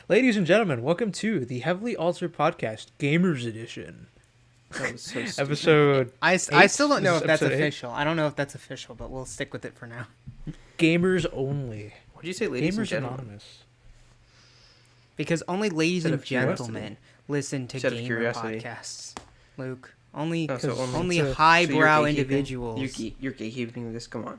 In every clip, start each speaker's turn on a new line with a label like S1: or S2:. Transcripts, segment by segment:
S1: Ladies and gentlemen, welcome to the Heavily Altered Podcast, Gamers Edition.
S2: That was so stupid.
S1: Episode
S3: I still don't know if that's
S1: episode 8?
S3: official. I don't know if that's official, but we'll stick with it for now.
S1: Gamers only.
S2: What did you say, ladies and
S1: Gamers
S2: gentlemen?
S1: Anonymous.
S3: Because only ladies
S2: Instead
S3: and
S2: of curiosity.
S3: gentlemen listen to
S2: Instead of
S3: gamer
S2: curiosity.
S3: podcasts. Luke, only
S2: Oh, so
S3: only
S1: so
S3: highbrow
S2: you're gatekeeping?
S3: individuals.
S2: You're gatekeeping this. Come on.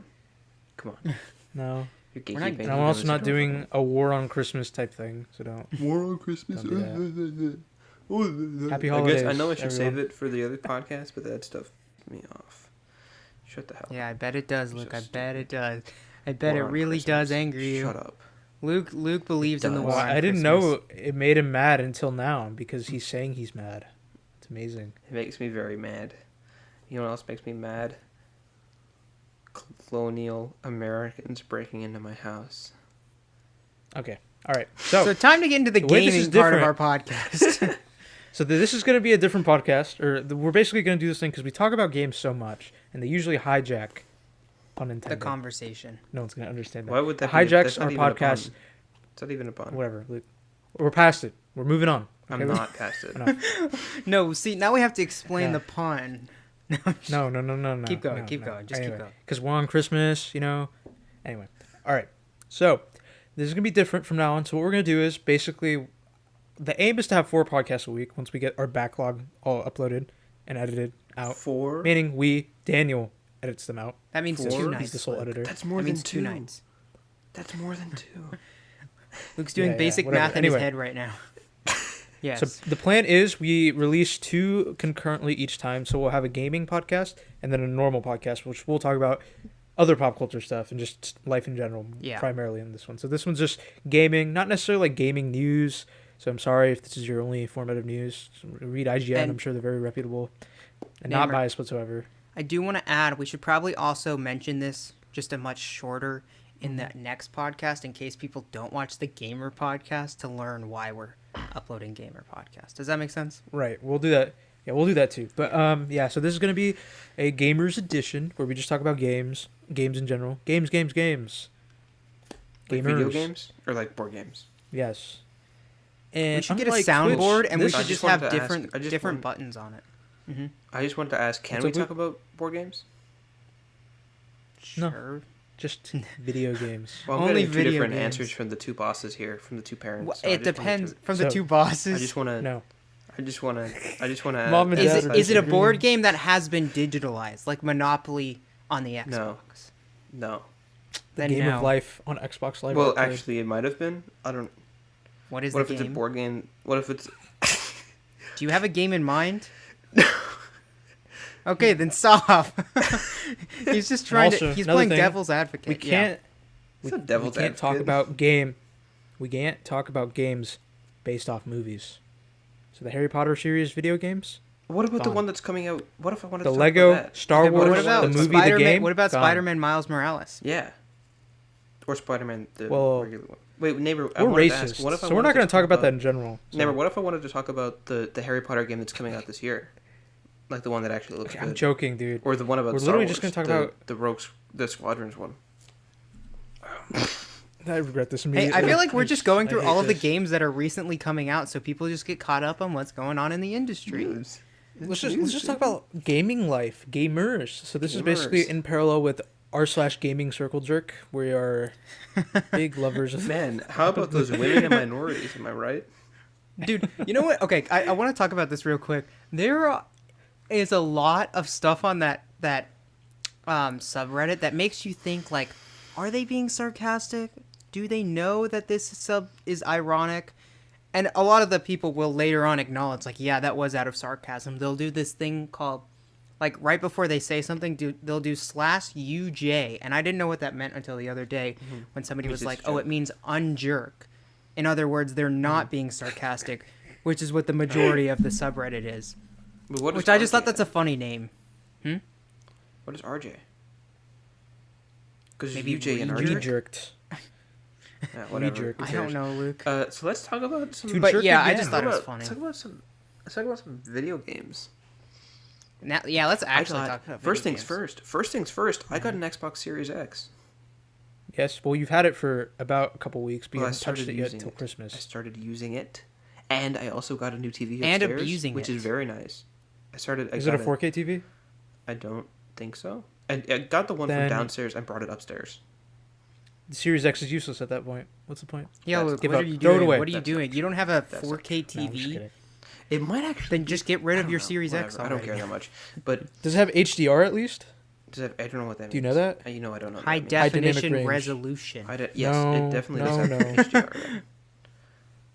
S1: No.
S2: You're
S3: We're not-
S2: gatekeeping.
S1: And I'm also not doing a War on Christmas type thing, so don't.
S2: War on Christmas.
S1: Don't Happy
S2: I
S1: holidays.
S2: guess I know I should
S1: everyone.
S2: save it for the other podcast, but that stuff pissed me off. Shut the hell up.
S3: Yeah, I bet it does, Luke. I
S2: So
S3: bet it does. I bet
S2: War
S3: it
S2: on
S3: really does
S2: Christmas.
S3: anger you.
S2: Shut up.
S3: Luke believes in the
S2: does.
S3: war.
S1: Well,
S3: on
S1: I didn't
S3: Christmas.
S1: know it made him mad until now because he's saying he's mad. It's amazing.
S2: It makes me very mad. You know what else makes me mad? Colonial Americans breaking into my house.
S1: Okay. All right.
S3: So time to get into the
S1: way this is
S3: gaming part of our
S1: different-
S3: podcast.
S1: So this is going to be a different podcast, or we're basically going to do this thing because we talk about games so much, and they usually hijack, pun
S3: the
S1: intended.
S3: conversation.
S1: No one's going to understand that.
S2: Why would that
S1: It
S2: be?
S1: hijacks
S2: That's not
S1: our
S2: even a
S1: podcast.
S2: pun. It's not even a pun.
S1: Whatever. Luke. We're past it. We're moving on.
S2: I'm
S1: okay?
S2: not past it.
S1: I know.
S3: No, see, now we have to explain
S1: Yeah.
S3: the pun.
S1: No.
S3: Keep going, keep going, just keep going.
S1: Because we're on Christmas, you know. Anyway. All right. So this is going to be different from now on. So what we're going to do is basically the aim is to have 4 podcasts a week once we get our backlog all uploaded and edited out.
S2: 4?
S1: Meaning Daniel edits them out.
S3: That means 2
S2: Four?
S3: nights.
S1: He's the sole
S3: Luke.
S1: editor.
S2: That's more
S3: That
S2: than
S3: means 2
S2: 2
S3: nights.
S2: That's more than 2.
S3: Luke's doing
S1: Yeah,
S3: basic
S1: whatever.
S3: math in
S1: Anyway.
S3: his head right now. Yes.
S1: So the plan is we release 2 concurrently each time. So we'll have a gaming podcast and then a normal podcast, which we'll talk about other pop culture stuff and just life in general,
S3: Yeah.
S1: primarily in this one. So this one's just gaming, not necessarily like gaming news. So I'm sorry if this is your only format of news. Read IGN.
S3: And-
S1: I'm sure they're very reputable and not
S3: Naimur-
S1: biased whatsoever.
S3: I do want to add, we should probably also mention this just a much shorter in the next podcast in case people don't watch the gamer podcast to learn why we're uploading gamer podcast. Does that make sense?
S1: Right. We'll do that. Yeah, we'll do that too. But yeah, so this is going to be a gamers edition where we just talk about games in general. Games.
S2: Like video
S1: Gamers.
S2: games? Or like board games?
S1: Yes. And
S3: We should get a
S1: unlike
S3: soundboard
S1: Twitch,
S3: and we
S1: this-
S3: should
S2: I just
S3: just have
S2: wanted to ask-
S3: different
S2: I just
S3: different
S2: want-
S3: buttons on it. Mm-hmm.
S2: I just wanted to ask, can
S1: So
S2: we
S1: we-
S2: talk about board games?
S1: No.
S3: Sure.
S1: just video games.
S2: Well, I'm
S3: Only
S2: getting 2
S3: video
S2: different
S3: games.
S2: answers from the 2 bosses here, from the 2 parents.
S3: Well,
S2: so I
S3: it
S2: just wanted
S3: depends
S2: to-
S3: from the
S1: So,
S3: 2 bosses.
S2: I just want to...
S1: No.
S2: I just want to...
S1: Mom and
S3: Is
S1: Dad
S3: it
S1: are
S3: is it a
S1: disagreeing.
S3: board game that has been digitalized, like Monopoly on the Xbox?
S2: No.
S1: The
S3: Then
S1: game
S3: no.
S1: of life on Xbox Live.
S2: Well,
S1: Arcade.
S2: actually, it might have been. I don't...
S3: What is
S2: What
S3: the
S2: if it's a
S3: game?
S2: board game? What if it's...
S3: Do you have a game in mind? Okay, then stop. He's just trying
S1: Also,
S3: to. He's
S1: another
S3: playing
S1: thing,
S3: devil's advocate.
S1: we can't.
S2: It's
S1: We,
S2: a devil's
S1: we can't talk
S2: advocate.
S1: about game. We can't talk about games based off movies. So the Harry Potter series video games,
S2: What about the
S1: Gone.
S2: one that's coming out? What if I wanted
S1: the
S2: to talk
S1: Lego
S2: about that?
S1: Star
S2: Okay, but
S1: Wars,
S3: What
S2: if I
S3: about
S2: wanted
S1: the
S2: to-
S1: movie, the
S3: Spider-Man?
S1: game.
S3: What about
S1: Gone.
S3: Spider-Man Miles Morales?
S2: Yeah. Or Spider-Man, the
S1: Well,
S2: regular one. Wait, neighbor, I
S1: We're
S2: wanted to
S1: racist,
S2: ask, what if I
S1: so we're
S2: wanted
S1: not going to talk about that in general. So.
S2: Neighbor, what if I wanted to talk about the Harry Potter game that's coming out this year? Like the one that actually looks
S1: Okay, I'm
S2: good.
S1: joking, dude.
S2: Or the one about
S1: We're
S2: Star
S1: literally
S2: Wars,
S1: just gonna talk
S2: the,
S1: about-
S2: the Rogues, the Squadrons one.
S1: I regret this
S3: Hey,
S1: immediately.
S3: I feel like we're just going through
S1: I hate
S3: all of the
S1: this.
S3: games that are recently coming out, so people just get caught up on what's going on in the industry.
S1: Let's just talk about gaming life, gamers. So this is basically
S2: Gamers.
S1: in parallel with r/gaming circle jerk. We are big lovers of
S2: Man, how about those women and minorities? Am I right?
S3: Dude, you know what? Okay, I want to talk about this real quick. There is a lot of stuff on that subreddit that makes you think, like, are they being sarcastic? Do they know that this sub is ironic? And a lot of the people will later on acknowledge, like, yeah, that was out of sarcasm. They'll do this thing called, like, right before they say something, they'll do /UJ. And I didn't know what that meant until the other day when somebody
S2: Means
S3: was like,
S2: it's
S3: oh,
S2: joke.
S3: it means unjerk. In other words, they're not being sarcastic, which is what the majority of the subreddit is.
S2: But what is
S3: Which I just
S2: RJ?
S3: thought that's a funny name.
S2: What is RJ? Because
S3: Maybe
S2: UJ and
S3: we
S2: RJ.
S1: re-jerked.
S2: Yeah, whatever.
S1: jerk.
S2: Who
S3: I don't
S2: cares?
S3: know, Luke.
S2: So let's talk about some.
S1: To
S3: But
S1: jerk
S3: yeah, I
S1: again.
S3: just thought it was
S2: Let's
S3: funny.
S2: talk about some. Let's talk about some video games.
S3: Now, yeah, let's actually
S2: I
S3: talk
S2: got,
S3: about
S2: first
S3: video
S2: things
S3: games.
S2: first. First things first. I got an Xbox Series X.
S1: Yes. Well, you've had it for about a couple weeks, but you
S2: Well, I
S1: haven't touched
S2: started
S1: it yet
S2: using
S1: till
S2: it. I
S1: Christmas.
S2: started using it, and I also got a new TV
S3: And
S2: upstairs,
S3: abusing
S2: which
S3: it.
S2: is very nice. I
S1: Is it a
S2: got
S1: 4K TV?
S2: I don't think so. I got the one from
S1: Then
S2: downstairs and brought it upstairs.
S1: the Series X is useless at that point. What's the point?
S3: Yo,
S2: That's-
S3: what
S1: give
S3: are
S1: up.
S3: you
S1: Throw it
S3: doing?
S1: away.
S3: What are you
S2: That's
S3: doing?
S2: not
S3: You don't have a
S2: That's not
S3: 4K
S1: No, I'm just
S3: TV?
S1: kidding.
S2: It might actually.
S3: Then just get rid
S2: I
S3: of
S2: don't
S3: your
S2: know.
S3: Series X
S2: Whatever. I don't
S3: already.
S2: care that much. But
S1: Does it have HDR at least?
S2: I don't know what that means.
S1: Do you know that?
S2: You know I don't know.
S3: High
S2: what that means.
S1: dynamic
S3: definition
S1: range.
S3: resolution.
S2: Yes,
S1: No,
S2: it definitely
S1: no,
S2: does have
S1: no.
S2: HDR. Right?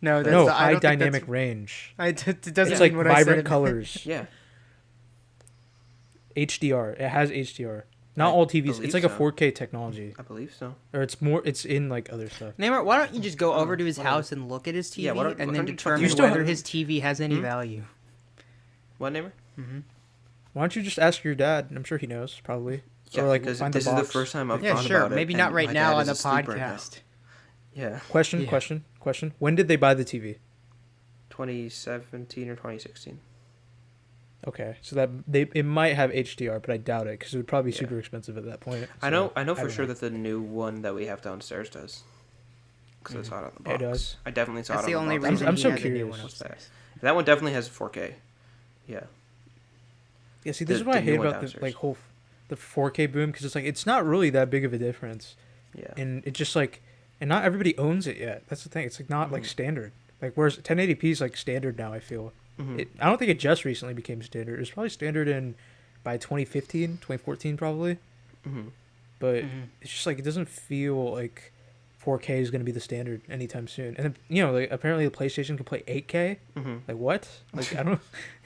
S3: No, that's
S1: No,
S3: the, I
S1: high
S3: don't think
S1: dynamic
S3: that's,
S1: range.
S3: it doesn't
S1: It's
S3: mean
S1: like
S3: what I said.
S1: vibrant colors.
S2: Yeah.
S1: HDR. It has HDR. Not
S2: I
S1: all TVs.
S2: believe
S1: It's like a
S2: so.
S1: 4K technology,
S2: I believe so.
S1: or it's more. It's in like other stuff.
S3: Neymar, why don't you just go over to his
S2: whatever.
S3: house and look at his TV
S2: Yeah, why don't-
S3: and
S2: why
S3: then
S2: don't you
S3: determine
S1: You still
S3: whether
S1: have-
S3: his TV has any
S2: Hmm?
S3: value?
S2: What name?
S1: Why don't you just ask your dad? I'm sure he knows, probably.
S2: Yeah,
S1: or like
S2: because
S1: find
S2: this
S1: the
S2: is the
S1: box.
S2: first time I've
S3: Yeah,
S2: thought
S3: sure.
S2: about it.
S3: Maybe
S2: and
S3: not right
S2: my
S3: now
S2: dad
S3: on
S2: is
S3: the
S2: asleep right now.
S3: podcast.
S2: Yeah,
S1: Question.
S3: Yeah.
S1: Question. When did they buy the TV?
S2: 2017 or 2016.
S1: Okay, so that it might have HDR, but I doubt it because it would probably be
S2: Yeah.
S1: super expensive at that point.
S2: I
S1: So,
S2: know for
S1: don't
S2: sure that the new one that we have downstairs does. Because I saw it on the box.
S1: It does.
S2: I definitely saw
S3: That's
S2: it
S3: the
S2: on
S3: only
S2: the box.
S3: reason
S1: I'm
S3: he
S1: so
S3: has a new
S1: curious.
S3: one
S2: What's that?
S3: upstairs.
S2: That one definitely has 4K. Yeah.
S1: Yeah, see, this
S2: The-
S1: is what I
S2: the new
S1: hate
S2: one
S1: about the
S2: downstairs.
S1: like whole the 4K boom because it's like it's not really that big of a difference,
S2: Yeah.
S1: and it just like and not everybody owns it yet. That's the thing. It's like not like
S2: Mhm.
S1: standard. Like whereas 1080p is like standard now. I feel.
S2: Mhm.
S1: I don't think it just recently became standard. It was probably standard in by 2015, 2014 probably.
S2: Mhm.
S1: But
S3: Mhm.
S1: it's just like it doesn't feel like 4K is going to be the standard anytime soon. And then, like apparently the PlayStation can play 8K.
S2: Mhm.
S1: Like what? Like I don't.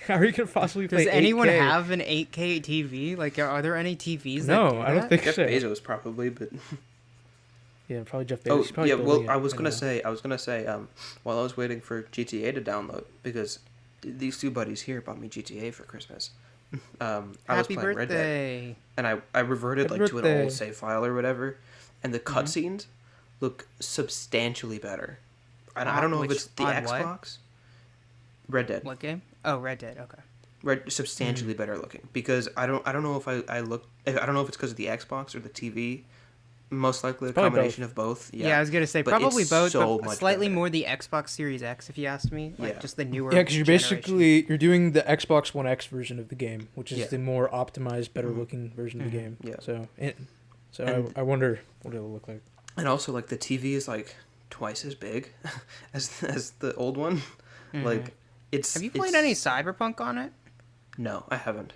S1: How are you going to possibly play?
S3: Does anyone
S1: 8K?
S3: have an 8K TV? Like, are there any TVs that
S1: No,
S3: do
S1: I don't
S3: that?
S1: think
S2: Jeff
S1: so.
S2: Bezos probably, but
S1: Yeah, probably Jeff Bezos.
S2: oh
S1: He's probably
S2: yeah.
S1: building
S2: Well,
S1: it.
S2: I was
S1: don't
S2: gonna
S1: know.
S2: say while I was waiting for GTA to download because these two buddies here bought me GTA for Christmas. I was
S3: Happy
S2: playing Red Dead.
S3: birthday.
S2: And I reverted
S1: Happy
S2: like to an
S1: birthday.
S2: old save file or whatever, and the cutscenes look substantially better. And I don't know if
S3: Which-
S2: it's the
S3: on what?
S2: Xbox. Red Dead,
S3: What game? Oh, Red Dead. Okay.
S2: substantially better looking because I don't know if I don't know if it's because of the Xbox or the TV. Most likely a
S1: Probably
S2: combination of both.
S3: Yeah, I was gonna say
S2: But
S3: probably
S2: it's
S3: both,
S2: so
S3: but
S2: much
S3: slightly
S2: better.
S3: more the Xbox Series X, if you ask me. Like
S2: Yeah.
S3: just the newer.
S1: Yeah, because you're
S3: generation.
S1: basically you're doing the Xbox One X version of the game, which is
S2: Yeah.
S1: the more optimized, better looking version of the game.
S2: Yeah.
S1: So,
S2: And-
S1: I wonder what it'll look like.
S2: And also like the TV is like twice as big as the old one. Like it's.
S3: Have you played
S2: it's-
S3: any Cyberpunk on it?
S2: No, I haven't.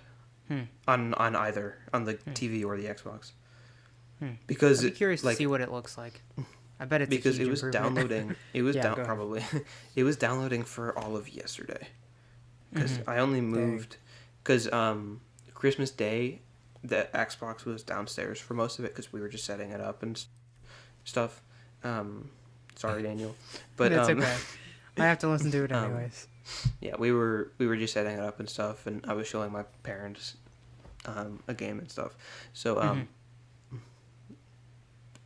S3: Hmm.
S2: On either on the TV or the Xbox. Because
S3: I'd be curious
S2: like,
S3: to see what it looks like. I bet it's a
S2: because
S3: huge
S2: it was
S3: improvement.
S2: downloading. It was
S3: Yeah, go ahead.
S2: probably. It was downloading for all of yesterday. Because I only moved. Because Christmas Day, the Xbox was downstairs for most of it because we were just setting it up and stuff. Sorry, Daniel, but
S3: It's okay. I have to listen to it
S2: um,
S3: anyways.
S2: yeah, we were just setting it up and stuff, and I was showing my parents a game and stuff. So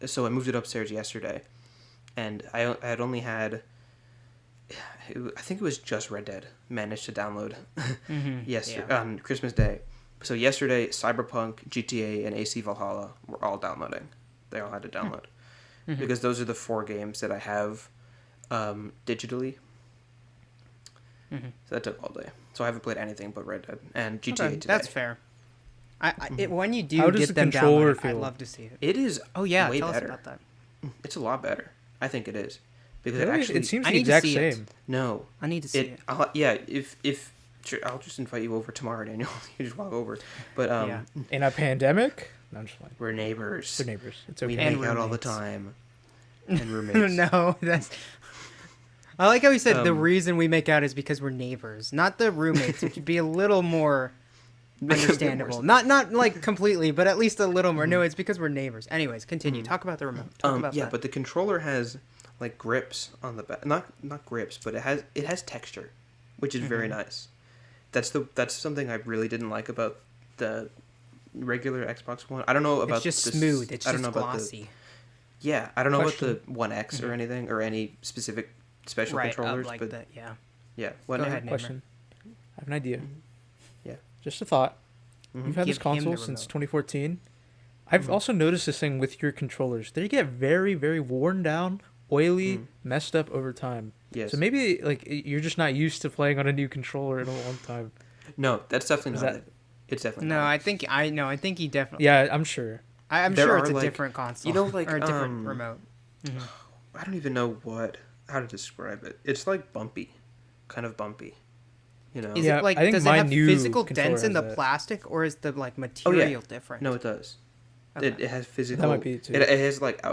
S2: so I moved it upstairs yesterday, and I had only had. I think it was just Red Dead managed to download yesterday
S3: Yeah.
S2: on Christmas Day. So yesterday, Cyberpunk, GTA, and AC Valhalla were all downloading. They all had to download because those are the 4 games that I have digitally. So that took all day. So I haven't played anything but Red Dead and GTA
S3: Okay,
S2: today.
S3: that's fair. When you do
S1: How does
S3: get
S1: the
S3: them
S1: controller
S3: downloaded, I'd
S1: feel?
S3: love to see it.
S2: It is.
S3: Oh yeah,
S2: way
S3: tell
S2: better.
S3: us about that.
S2: It's a lot better. I think it is because
S1: Really?
S2: it actually.
S1: It seems
S3: I
S1: the
S3: need to
S1: exact
S3: see it.
S1: same.
S2: No,
S3: I need to see it.
S2: Yeah, if sure, I'll just invite you over tomorrow, Daniel. You just walk over. But
S3: Yeah.
S1: In a pandemic? No, I'm just fine.
S2: we're neighbors.
S1: They're neighbors. It's
S2: We
S1: okay.
S3: And
S2: make out all the
S3: roommates.
S2: time. And roommates.
S3: No, that's. I like how he said the
S2: Um,
S3: reason we make out is because we're neighbors, not the roommates, which would be a little more understandable. Not like completely, but at least a little more. No, it's because we're neighbors. Anyways, continue. Talk about the remote. Talk about
S2: Yeah,
S3: that.
S2: but the controller has like grips on the back. Not grips, but it has texture, which is very nice. That's something I really didn't like about the regular Xbox One. I don't know about
S3: It's just
S2: this-
S3: smooth. It's
S2: I don't
S3: just
S2: know about
S3: glossy.
S2: Yeah, I don't know
S1: Question.
S2: about the One X or anything or any specific special
S3: Right,
S2: controllers,
S3: like
S2: but
S3: that. Yeah.
S2: yeah. What
S3: Go
S2: name?
S3: ahead, Naimur.
S1: Question. I have an idea.
S2: Yeah.
S1: Just a thought.
S2: Mhm.
S1: You've had this
S3: Give him the
S1: console since
S3: remote.
S1: 2014. I've also noticed this thing with your controllers. They get very, very worn down, oily, messed up over time.
S2: Yes.
S1: So maybe like you're just not used to playing on a new controller in a long time.
S2: No, that's definitely
S1: Is
S2: not
S1: that-
S2: it. It's definitely
S3: No,
S2: not.
S3: I think he definitely.
S1: Yeah, I'm sure.
S3: I'm
S2: There
S3: sure
S2: are,
S3: it's a
S2: like-
S3: different console.
S2: you know, like,
S3: or a different remote.
S2: I don't even know how to describe it. It's like bumpy, kind of bumpy. You know.
S3: Is
S1: Yeah,
S3: it like
S1: I think
S3: does it
S1: my
S3: have
S1: new
S3: physical
S1: controller
S3: dents in the
S1: has that.
S3: plastic, or is the like
S2: Oh,
S3: material different?
S2: No, it does.
S3: Okay.
S2: It has physical.
S1: That might be it, too.
S2: It has like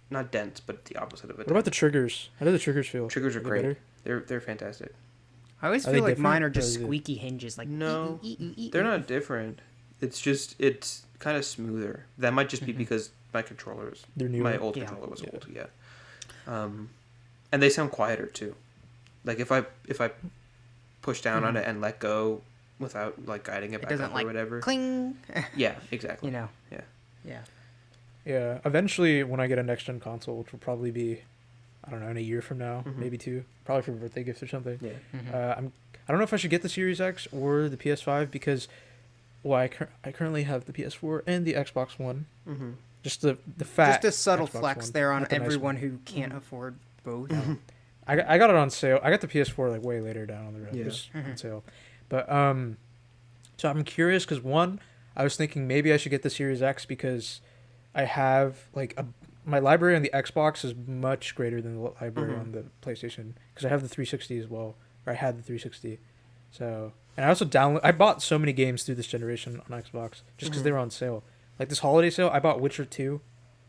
S2: not dents, but the opposite of it.
S1: What about the triggers? How do the triggers feel?
S2: triggers? Are
S1: they
S2: great.
S1: better?
S2: They're fantastic.
S3: I always
S1: Are they
S3: feel like
S1: different,
S3: mine are
S1: or
S3: just
S1: is it-
S3: squeaky hinges. Like
S2: No,
S3: ee.
S2: they're not different. It's just it's kind of smoother. That might just be because my controllers,
S1: They're newer.
S2: my old
S3: Yeah.
S2: controller was old. Yeah. And they sound quieter too. Like if I push down on it and let go without like guiding it
S3: It
S2: back
S3: doesn't
S2: up
S3: like
S2: or whatever.
S3: cling.
S2: Yeah, exactly.
S3: You know.
S2: Yeah.
S3: Yeah.
S1: Yeah, eventually when I get a next gen console, which will probably be, I don't know, in a year from now, maybe 2, probably for a birthday gift or something.
S2: Yeah.
S1: I don't know if I should get the Series X or the PS5 because, well, I currently have the PS4 and the Xbox One.
S2: Mm-hmm.
S1: Just the fat.
S3: Just a subtle
S1: Xbox
S3: flex
S1: One,
S3: there on
S1: not the nice
S3: everyone
S1: one.
S3: who can't afford both.
S1: I got it on sale. I got the PS4 like way later down on the road.
S2: Yeah.
S1: It was on sale, but so I'm curious because one, I was thinking maybe I should get the Series X because I have like my library on the Xbox is much greater than the library on the PlayStation because I have the 360 as well, or I had the 360. So, and I also I bought so many games through this generation on Xbox just because they were on sale. Like this holiday sale, I bought Witcher 2,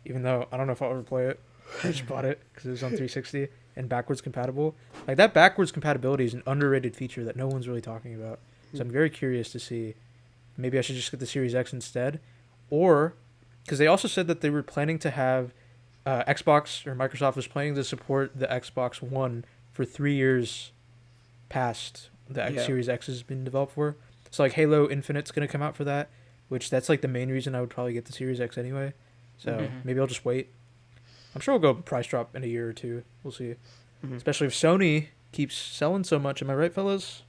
S1: even though I don't know if I'll ever play it. I just bought it because it was on 360 and backwards compatible. Like that backwards compatibility is an underrated feature that no one's really talking about. So I'm very curious to see. Maybe I should just get the Series X instead, or because they also said that they were planning to have Xbox or Microsoft was planning to support the Xbox One for 3 years past the
S2: Yeah.
S1: Series X has been developed for. So like Halo Infinite's gonna come out for that, which that's like the main reason I would probably get the Series X anyway. So maybe I'll just wait. I'm sure we'll go price drop in a year or two. We'll see. Especially if Sony keeps selling so much. Am I right, fellas?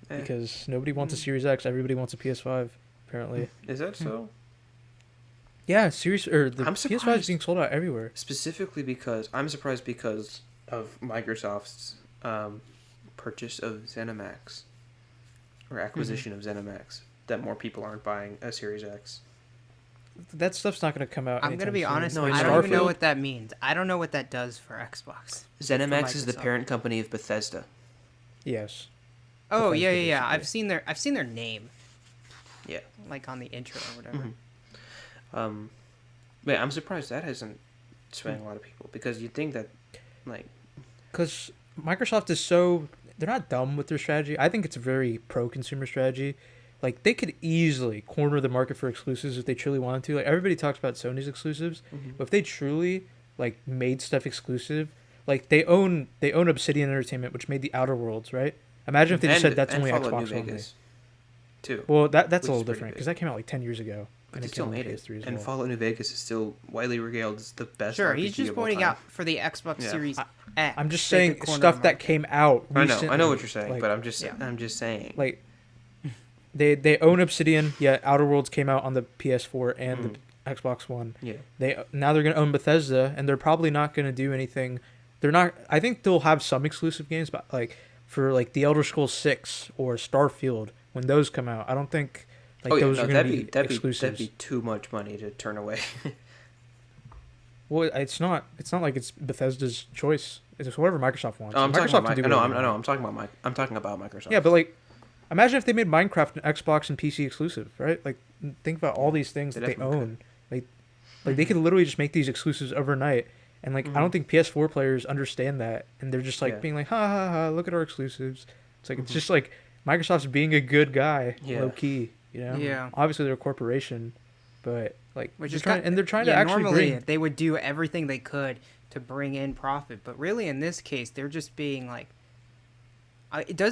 S2: Eh.
S1: Because nobody wants a Series X. Everybody wants a PS5, apparently.
S2: Is that so?
S1: Yeah, the
S2: I'm
S1: PS5 is
S2: surprised.
S1: being sold out everywhere.
S2: Specifically because I'm surprised because of Microsoft's purchase of ZeniMax or acquisition of ZeniMax that more people aren't buying a Series X.
S1: That stuff's not going to come out.
S3: I'm gonna be
S1: anytime soon.
S3: honest.
S2: No,
S3: I
S2: it's
S3: don't even know
S2: Starfield.
S3: what that means. I don't know what that does for Xbox.
S2: ZeniMax is the
S3: Microsoft.
S2: parent company of Bethesda.
S1: Yes.
S3: Oh
S1: Bethesda,
S3: yeah.
S1: basically.
S3: I've seen their name
S2: Yeah.
S3: like on the intro or whatever.
S2: Yeah, I'm surprised that hasn't swayed a lot of people because you'd think that, like,
S1: Because Microsoft is they're not dumb with their strategy. I think it's a very pro-consumer strategy. Like, they could easily corner the market for exclusives if they truly wanted to. Like, everybody talks about Sony's exclusives, but if they truly, like, made stuff exclusive, like, they own Obsidian Entertainment, which made the Outer Worlds, right? Imagine if they just said that's only
S2: Fallout
S1: Xbox
S2: New
S1: only.
S2: Vegas, too.
S1: Well, that's
S2: Which
S1: a little
S2: is pretty
S1: different,
S2: big.
S1: because that came out, like, 10 years ago.
S2: But
S1: and
S2: they
S1: it
S2: still
S1: came out on
S2: made it.
S1: PS3 as
S2: And
S1: well.
S2: Fallout New Vegas is still widely regaled as the best
S3: Sure,
S2: RPG
S3: he's just
S2: of all
S3: pointing
S2: time.
S3: out for the Xbox
S2: Yeah.
S3: Series X.
S1: I'm just
S3: they
S1: saying
S3: could corner
S1: stuff
S3: the
S1: that
S3: market.
S1: came out recently.
S2: I know what you're saying,
S1: like,
S2: but I'm just
S3: Yeah.
S2: saying.
S1: like they own Obsidian. Yeah, Outer Worlds came out on the PS4 and the Xbox One.
S2: Yeah.
S1: Now they're gonna own Bethesda, and they're probably not gonna do anything. They're not. I think they'll have some exclusive games, but like for like the Elder Scrolls 6 or Starfield when those come out, I don't think those are gonna be exclusives.
S2: That'd be too much money to turn away.
S1: Well, it's not. It's not like it's Bethesda's choice. It's whatever Microsoft wants.
S2: Oh, I'm talking
S1: Microsoft
S2: about
S1: can do
S2: I know.
S1: whatever they want.
S2: I'm talking about Microsoft.
S1: Yeah, but like, imagine if they made Minecraft an Xbox and PC exclusive, right? Like, think about all these things
S2: They
S1: that they
S2: definitely
S1: own. Like they could literally just make these exclusives overnight, and like I don't think PS4 players understand that, and they're just like
S2: Yeah.
S1: being like, ha ha ha, look at our exclusives. It's like it's just like Microsoft's being a good guy,
S2: Yeah.
S1: low key, you know.
S3: Yeah.
S1: Obviously they're a corporation, but like
S3: Which
S1: they're
S3: is
S1: trying, and they're trying to
S3: yeah,
S1: actually
S3: normally
S1: bring.
S3: they would do everything they could to bring in profit, but really in this case they're just being like,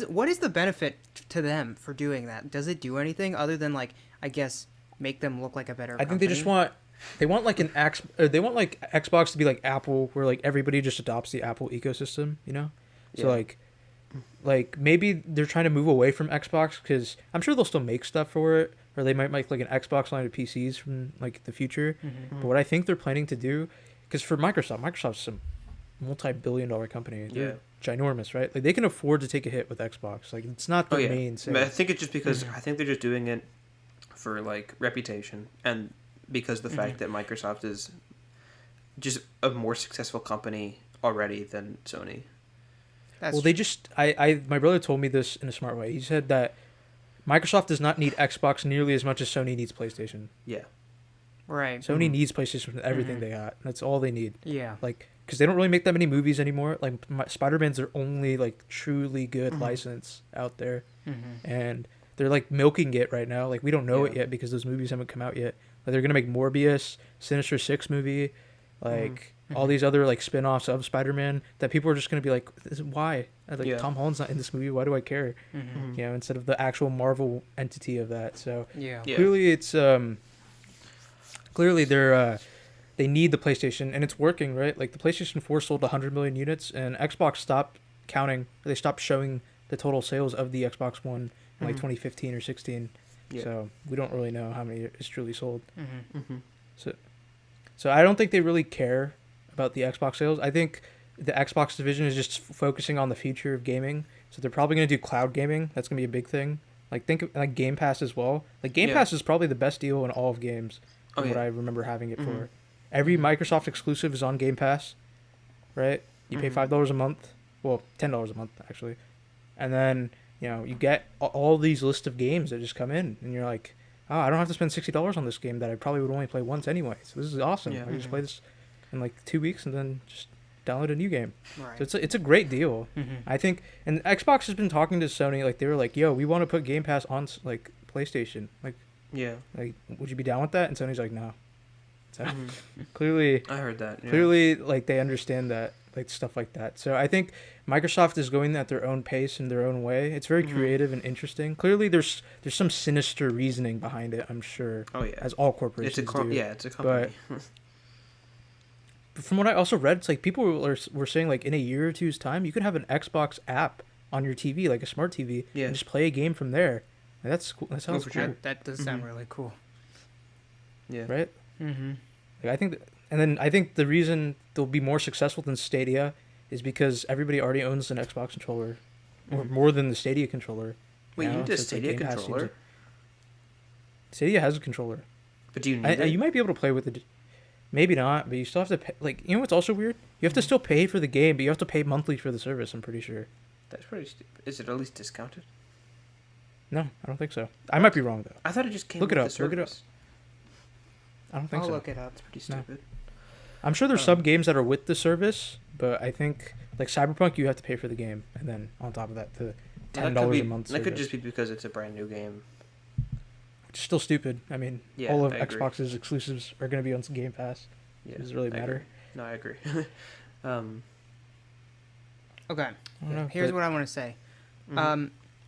S3: what is the benefit to them for doing that? Does it do anything other than like, I guess, make them look like a better
S1: I think they just
S3: company?
S1: they want like they want like Xbox to be like Apple, where like everybody just adopts the Apple ecosystem, you know. So
S2: Yeah.
S1: like maybe they're trying to move away from Xbox because I'm sure they'll still make stuff for it, or they might make like an Xbox line of PCs from like the future. But what I think they're planning to do, because for Microsoft's some multi-billion-dollar company. They're ginormous, right? Like they can afford to take a hit with Xbox. Like it's not their main
S2: But I
S1: sales.
S2: think it's just because I think they're just doing it for like reputation and because the fact that Microsoft is just a more successful company already than Sony.
S3: That's
S1: Well, they just my brother told me this in a smart way. He said that Microsoft does not need Xbox nearly as much as Sony needs PlayStation.
S2: Yeah.
S3: right.
S1: Sony needs PlayStation for everything they got. That's all they need.
S3: Yeah.
S1: Like, because they don't really make that many movies anymore. Like, Spider-Man's their only like truly good license out there, and they're like milking it right now. Like, we don't know it yet because those movies haven't come out yet. But they're gonna make Morbius, Sinister Six movie, like all these other like spin-offs of Spider-Man that people are just gonna be like, why? Like Tom Holland's not in this movie. Why do I care? You know, instead of the actual Marvel entity of that. So clearly it's clearly they're they need the PlayStation, and it's working, right? Like the PlayStation 4 sold 100 million units, and Xbox stopped counting. They stopped showing the total sales of the Xbox One in like 2015 or 16. So we don't really know how many is truly sold. So I don't think they really care about the Xbox sales. I think the Xbox division is just focusing on the future of gaming. So they're probably going to do cloud gaming. That's going to be a big thing. Like think of like Game Pass as well. Like Game Pass is probably the best deal in all of games. What I remember having it for. Every Microsoft exclusive is on Game Pass, right? You pay $5 a month. Well, $10 a month actually, and then you know you get all these list of games that just come in, and you're like, oh, I don't have to spend $60 on this game that I probably would only play once anyway. So this is awesome. I can just play this in like 2 weeks and then just download a new game.
S3: Right.
S1: So it's a great deal. I think, and Xbox has been talking to Sony, like they were like, yo, we want to put Game Pass on like PlayStation. Like would you be down with that? And Sony's like, no. So clearly,
S2: I heard that. Yeah.
S1: Clearly, like they understand that, like stuff like that. So I think Microsoft is going at their own pace in their own way. It's very creative and interesting. Clearly, there's some sinister reasoning behind it. I'm sure.
S2: Oh yeah.
S1: As all corporations do.
S2: It's a company.
S1: But from what I also read, it's like people were saying like in a year or two's time, you could have an Xbox app on your TV, like a smart TV, and just play a game from there. Like, that's cool. That sounds cool.
S3: That does sound really cool.
S2: Yeah.
S1: Right. Like I think, and then I think the reason they'll be more successful than Stadia is because everybody already owns an Xbox controller, or more than the Stadia controller.
S2: Wait, you need a
S1: So it's like
S2: Stadia
S1: Game Pass
S2: controller?
S1: Stadia has a controller.
S2: But do you need it?
S1: You might be able to play with it. Maybe not, but you still have to pay. Like, you know what's also weird? You have to still pay for the game, but you have to pay monthly for the service. I'm pretty sure.
S2: That's pretty stupid. Is it at least discounted?
S1: No, I don't think so. I might be wrong though.
S2: I thought it just came
S1: Look
S2: with
S1: it
S2: the
S1: up. Look it up.
S2: service.
S1: I don't think
S3: I'll
S1: so.
S3: look it up.
S2: That's pretty stupid.
S1: I'm sure there's some games that are with the service, but I think like Cyberpunk, you have to pay for the game, and then on top of that, the $10 a month.
S2: That could
S1: service.
S2: just be because it's a brand new game.
S1: Which is still stupid. I mean,
S2: Yeah,
S1: all of
S2: I agree.
S1: Xbox's exclusives are going to be on Game Pass.
S2: Yeah,
S1: Does it really
S2: I
S1: matter?
S2: agree. No, I agree.
S3: Okay.
S1: I don't know,
S3: Here's
S1: but-
S3: what I want to say.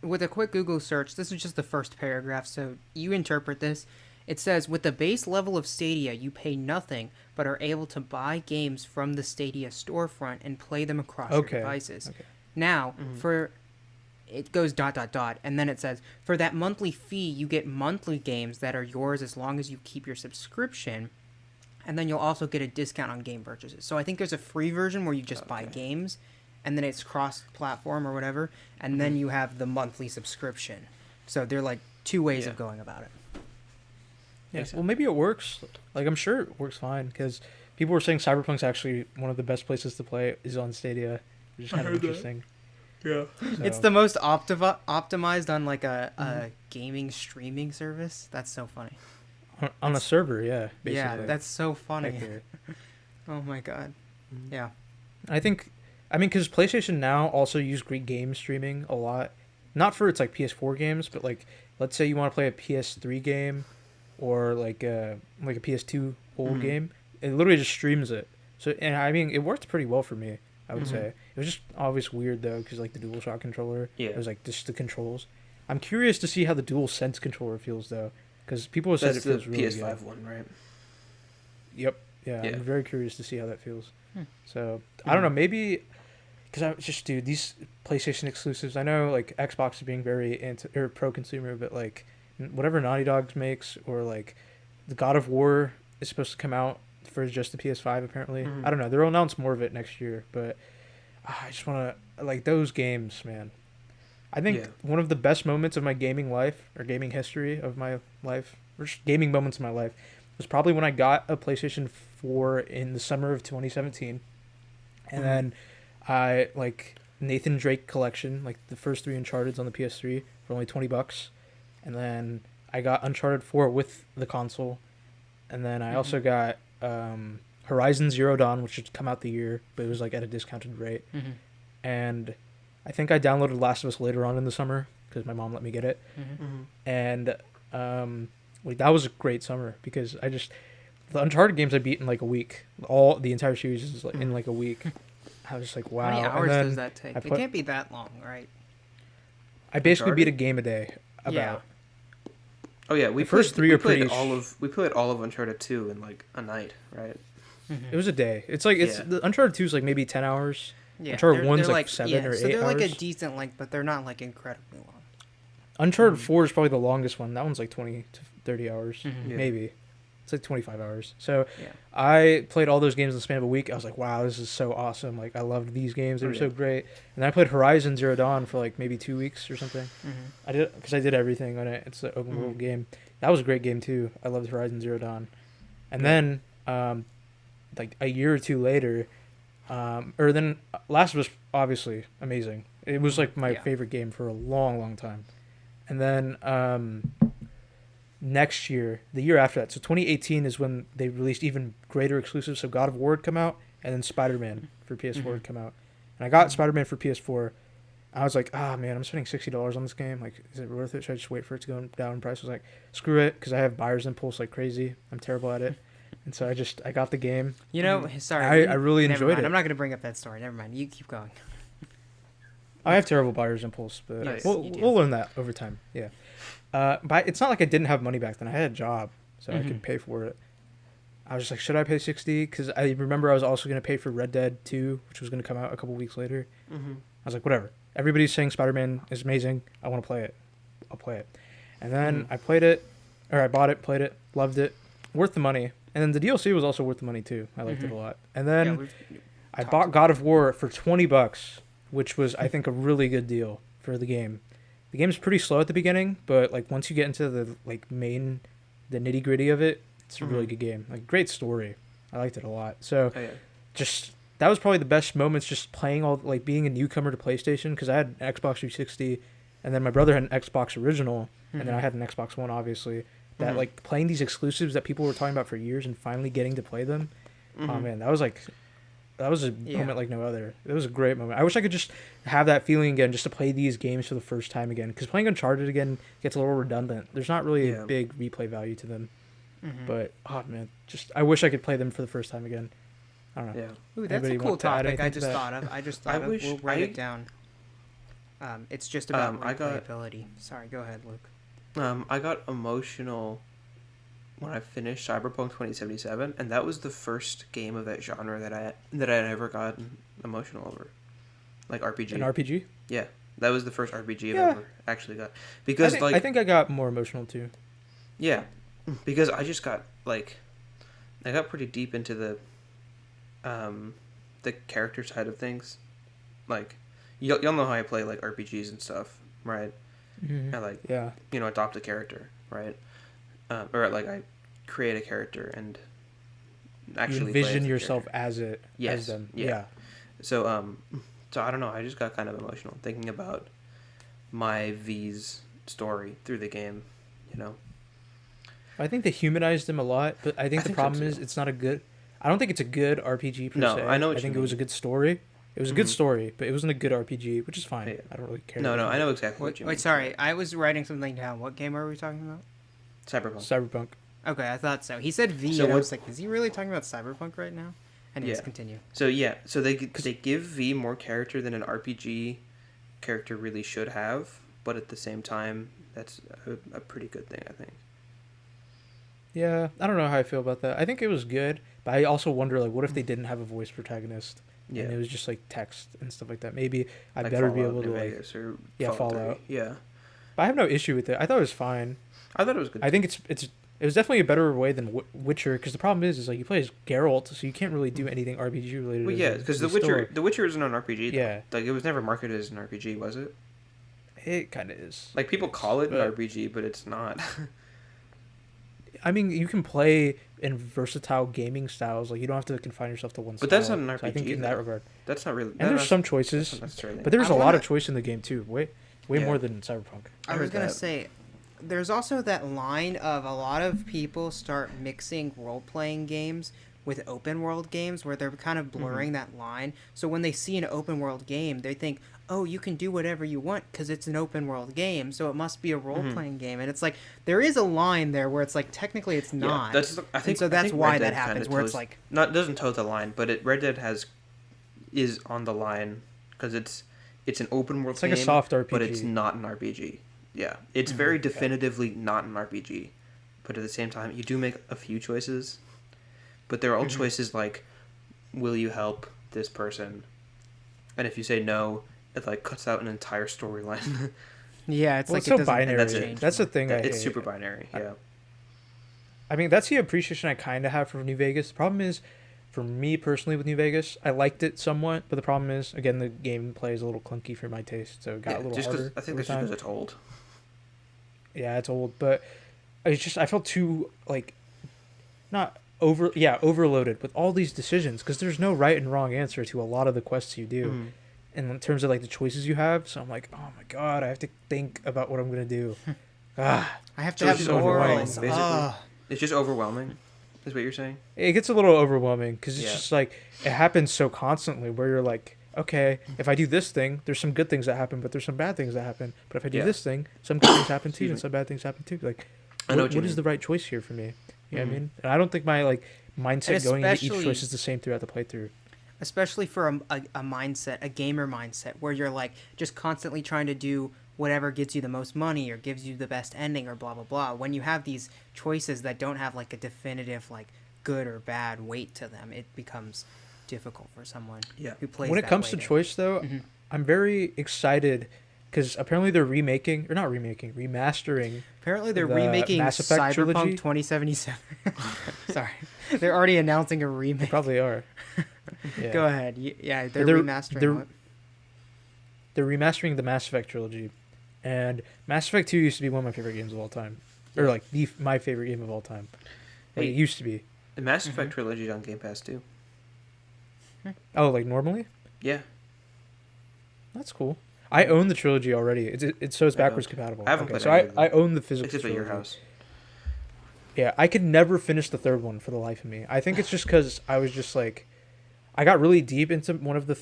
S3: With a quick Google search, this is just the first paragraph, so you interpret this. It says, with the base level of Stadia, you pay nothing, but are able to buy games from the Stadia storefront and play them across your devices.
S1: Okay.
S3: Now, for... It goes ... and then it says, for that monthly fee, you get monthly games that are yours as long as you keep your subscription, and then you'll also get a discount on game purchases. So I think there's a free version where you just buy games, and then it's cross-platform or whatever, and then you have the monthly subscription. So they're like two ways of going about it.
S1: Yeah, well, maybe it works. Like, I'm sure it works fine, because people were saying Cyberpunk's actually one of the best places to play is on Stadia, which is kind of interesting.
S2: Yeah.
S1: So,
S3: It's the most optimized on like a gaming streaming service. That's so funny.
S1: on a server, yeah. Basically.
S3: Yeah, that's so funny.
S1: Accurate.
S3: Oh my god. Yeah.
S1: I think, I mean, because PlayStation Now also use Greek game streaming a lot. Not for its like PS4 games, but like, let's say you want to play a PS3 game or like a PS2 old game. It literally just streams it. So, and I mean, it worked pretty well for me, I would say. It was just obviously weird though, because like the DualShock controller, it was like just the controls. I'm curious to see how the DualSense controller feels though, because people have said
S2: That's
S1: it feels
S2: the
S1: really
S2: PS5
S1: good.
S2: one, right?
S1: Yep. Yeah,
S2: Yeah.
S1: I'm very curious to see how that feels. So I don't know, maybe because I just these PlayStation exclusives. I know like Xbox is being very pro consumer, but like whatever Naughty Dog makes, or like the God of War is supposed to come out for just the PS5 apparently.
S2: Mhm.
S1: I don't know. They'll announce more of it next year, but I just want to like those games, man. I think
S2: Yeah.
S1: one of the best moments of my gaming life or gaming history of my life, or just gaming moments in my life, was probably when I got a PlayStation 4 in the summer of 2017, and
S2: Mhm.
S1: then I like Nathan Drake collection, like the first three Uncharted's on the PS3 for only $20, and then I got Uncharted 4 with the console, and then I also got Horizon Zero Dawn, which had come out the year, but it was like at a discounted rate,
S3: Mm-hmm.
S1: and I think I downloaded Last of Us later on in the summer because my mom let me get it,
S3: Mm-hmm.
S2: Mhm.
S1: and like that was a great summer because I just the Uncharted games I beat in like a week. All the entire series is like in like a week. I was just like, wow.
S3: How many
S1: And
S3: hours
S1: then
S3: does that take?
S1: I
S3: It
S1: put-
S3: can't be that long, right?
S1: I basically beat a
S2: Uncharted?
S1: game a day. About
S3: Yeah.
S2: Oh yeah, we
S1: The first
S2: played,
S1: three
S2: we
S1: are
S2: played
S1: pretty
S2: all of we played all of Uncharted 2 in like a night, right?
S1: it was a day. It's like it's
S2: Yeah.
S1: the Uncharted 2 is like maybe 10 hours.
S3: Yeah,
S1: Uncharted
S3: they're
S1: 1's like
S3: like
S1: 7
S3: yeah,
S1: or 8
S3: so they're like a
S1: hours.
S3: decent length, but they're not like incredibly long.
S1: Uncharted 4 is probably the longest one. That one's like 20 to 30 hours,
S3: Mhm.
S2: Yeah.
S1: maybe. It's like 25 hours. So
S3: Yeah.
S1: I played all those games in the span of a week. I was like, wow, this is so awesome. Like I loved these games. They were
S2: Yeah.
S1: so great. And then I played Horizon Zero Dawn for like maybe 2 weeks or something.
S3: Mm-hmm.
S1: I did because I did everything on it. It's an open world game. That was a great game too. I loved Horizon Zero Dawn. And
S2: Yeah.
S1: then like a year or two later, or then Last of Us, obviously amazing. It was like my
S3: Yeah.
S1: favorite game for a long, long time. And then next year, the year after that, so 2018 is when they released even greater exclusives. So God of War would come out, and then Spider-Man for PS4 would come out. And I got Spider-Man for PS4. I was like, ah, man, I'm spending $60 on this game. Like, is it worth it? Should I just wait for it to go down in price? I was like, screw it, because I have buyer's impulse like crazy. I'm terrible at it. And so I got the game.
S3: You know, sorry.
S1: I really
S3: never
S1: enjoyed
S3: mind.
S1: it.
S3: I'm not gonna bring up that story. Never mind. You keep going.
S1: I have terrible buyer's impulse, but
S3: Yes,
S1: we'll,
S3: you do.
S1: we'll learn that over time. Yeah. But it's not like I didn't have money back then. I had a job, so I could pay for it. I was just like, should I pay 60? Because I remember I was also going to pay for Red Dead 2, which was going to come out a couple weeks later.
S2: Mm-hmm.
S1: I was like, whatever. Everybody's saying Spider-Man is amazing. I want to play it. I'll play it. And then I played it, or I bought it, played it, loved it, worth the money. And then the DLC was also worth the money too. I liked it a lot. And then
S3: Yeah, we've
S1: I
S3: talked
S1: bought
S3: about
S1: God of War for $20, which was I think a really good deal for the game. The game's pretty slow at the beginning, but like once you get into the like the nitty gritty of it, it's a really good game. Like great story. I liked it a lot. So
S2: Oh yeah.
S1: just that was probably the best moments just playing all like being a newcomer to PlayStation because I had an Xbox 360 and then my brother had an Xbox original and then I had an Xbox One obviously. That like playing these exclusives that people were talking about for years and finally getting to play them. Oh man, that was a moment like no other. It was a great moment. I wish I could just have that feeling again, just to play these games for the first time again. Because playing Uncharted again gets a little redundant. There's not really a big replay value to them. But oh man, just I wish I could play them for the first time again. I don't know.
S2: Yeah.
S3: Ooh, that's
S1: Anybody
S3: a cool
S1: want to add
S3: topic. I
S1: anything to
S3: just
S1: that?
S3: thought of. I just
S2: I
S3: thought of.
S2: wish
S3: We'll write
S2: I-
S3: it down. It's just about
S2: I got-
S3: replayability. Sorry, go ahead, Luke.
S2: I got emotional when I finished Cyberpunk 2077, and that was the first game of that genre that I had ever gotten emotional over, like RPG.
S1: An RPG?
S2: Yeah, that was the first RPG
S1: Yeah.
S2: I've ever actually got because
S1: I think I got more emotional too.
S2: yeah, because I just got like, I got pretty deep into the character side of things, like, y'all know how I play like RPGs and stuff, right?
S1: Mm-hmm.
S2: I like
S1: Yeah.
S2: adopt a character, right? Or like I create a character and actually
S1: You
S2: play as
S1: envision
S2: the
S1: yourself
S2: character.
S1: as it
S2: Yes,
S1: as them.
S2: yeah.
S1: Yeah.
S2: So I don't know. I just got kind of emotional thinking about my V's story through the game. You know.
S1: I think they humanized him a lot, but I think the
S2: think so,
S1: problem
S2: too.
S1: is it's not a good. I don't think it's a good RPG per
S2: No,
S1: se.
S2: I know what
S1: I
S2: you
S1: think it was a
S2: mean.
S1: good story. It was a good
S2: Mhm.
S1: story, but it wasn't a good RPG, which is fine.
S2: Yeah.
S1: I don't really care.
S2: No, I know exactly what
S3: Wait,
S2: you mean.
S3: wait, sorry. I was writing something down. What game are we talking about?
S2: Cyberpunk.
S1: Cyberpunk.
S3: Okay, I thought so. He said V,
S2: So
S3: and I
S2: what-
S3: was like, is he really talking about Cyberpunk right now? Anyways,
S2: Yeah.
S3: continue.
S2: So yeah, so they give V more character than an RPG character really should have, but at the same time, that's a pretty good thing, I think.
S1: Yeah, I don't know how I feel about that. I think it was good, but I also wonder like, what if they didn't have a voice protagonist
S2: Yeah.
S1: and it was just like text and stuff like that? Maybe I
S2: Like
S1: better be
S2: Fallout
S1: able to
S2: New
S1: like
S2: Vegas or
S1: yeah,
S2: Fallout 3.
S1: Fallout.
S2: Yeah.
S1: But I have no issue with it. I thought it was fine.
S2: I thought it was good.
S1: I think it was definitely a better way than Witcher, because the problem is like you play as Geralt, so you can't really do anything RPG related.
S2: Well, yeah, because The Witcher isn't an RPG. Though.
S1: Yeah.
S2: Like, it was never marketed as an RPG, was it?
S1: It kind of is.
S2: Like, people call it an RPG, but it's not.
S1: I mean, you can play in versatile gaming styles. Like, you don't have to confine yourself to one
S2: But
S1: style.
S2: that's not an RPG.
S1: So I think in that regard.
S2: That's not really.
S1: And there's some choices,
S2: not necessarily.
S1: but there's
S3: I
S1: a lot
S3: wanna-
S1: of choice in the game too. Way
S2: Yeah.
S1: more than Cyberpunk.
S3: I
S2: heard
S3: was gonna
S2: that.
S3: say, there's also that line of a lot of people start mixing role-playing games with open world games where they're kind of blurring that line. So when they see an open world game, they think, oh, you can do whatever you want because it's an open world game, so it must be a role-playing game. And it's like, there is a line there where it's like, technically it's not.
S2: Yeah, I think,
S3: and so that's
S2: I think
S3: why
S2: Red
S3: that
S2: Dead
S3: happens,
S2: kinda
S3: where it's
S2: toes-
S3: like...
S2: doesn't toe the line, but Red Dead is on the line because it's an open world
S1: It's like
S2: game,
S1: a soft RPG.
S2: but it's not an RPG. Yeah, it's very definitively not an RPG, but at the same time, you do make a few choices, but they're all choices like, will you help this person? And if you say no, it like cuts out an entire storyline.
S3: Yeah, it's
S1: Well,
S3: like
S1: it's
S3: it
S1: so
S3: doesn't
S1: binary.
S2: That's it.
S3: change
S1: That's the
S3: much.
S1: thing.
S2: It's
S1: hate.
S2: super binary. Yeah.
S1: I mean, that's the appreciation I kind of have for New Vegas. The problem is, for me personally with New Vegas, I liked it somewhat, but the problem is, again, the gameplay is a little clunky for my taste, so it got a little
S2: just
S1: harder.
S2: I think
S1: over
S2: that's just
S1: time.
S2: because it's old.
S1: Yeah, it's old, but it's just I felt too like not overloaded with all these decisions because there's no right and wrong answer to a lot of the quests you do,
S2: Mhm.
S1: and in terms of like the choices you have. So I'm like, oh my god, I have to think about what I'm gonna do. Ah,
S3: I have to
S2: So
S3: have
S2: it's just
S3: morals.
S1: overwhelming,
S2: basically.
S3: Ugh.
S2: It's just overwhelming, is what you're saying.
S1: it gets a little overwhelming because it's
S2: Yeah.
S1: just like it happens so constantly where you're like, okay, if I do this thing, there's some good things that happen, but there's some bad things that happen. But if I do
S2: Yeah.
S1: this thing, some good things happen too,
S2: Excuse
S1: and
S2: me.
S1: some bad things happen too. Like,
S2: I know what you
S1: what is
S2: mean.
S1: the right choice here for me? You know what I
S2: Mhm.
S1: mean? And I don't think my like mindset
S3: And
S1: going into each
S3: especially-
S1: choice is the same throughout the playthrough.
S3: Especially for a mindset, a gamer mindset, where you're like just constantly trying to do whatever gets you the most money or gives you the best ending or blah blah blah. When you have these choices that don't have like a definitive like good or bad weight to them, it becomes difficult for someone
S2: Yeah.
S3: who plays.
S1: When it
S3: that
S1: comes
S3: way
S1: to choice, though,
S3: Mhm.
S1: I'm very excited because apparently they're remastering.
S3: Apparently, they're
S1: the
S3: remaking
S1: Mass Effect
S3: Cyberpunk
S1: trilogy.
S3: 2077. Sorry, they're already announcing a
S1: They
S3: remake.
S1: probably are. Yeah.
S3: Go ahead. Yeah, they're,
S1: They're-
S3: remastering
S1: they're-
S3: it.
S1: They're remastering the Mass Effect trilogy, and Mass Effect 2 used to be one of my favorite games of all time, or like my favorite game of all time. Like,
S2: Hey.
S1: it used to be.
S2: The Mass Effect trilogy is on Game Pass too.
S1: Oh, like normally?
S2: Yeah.
S1: That's cool. I own the trilogy already. It's so it's
S2: I don't.
S1: backwards compatible.
S2: I haven't
S1: Okay,
S2: played
S1: so
S2: any of them.
S1: I own the physical
S2: Except at your
S1: trilogy.
S2: house.
S1: Yeah, I could never finish the third one for the life of me. I think it's just because I was just like, I got really deep into one of the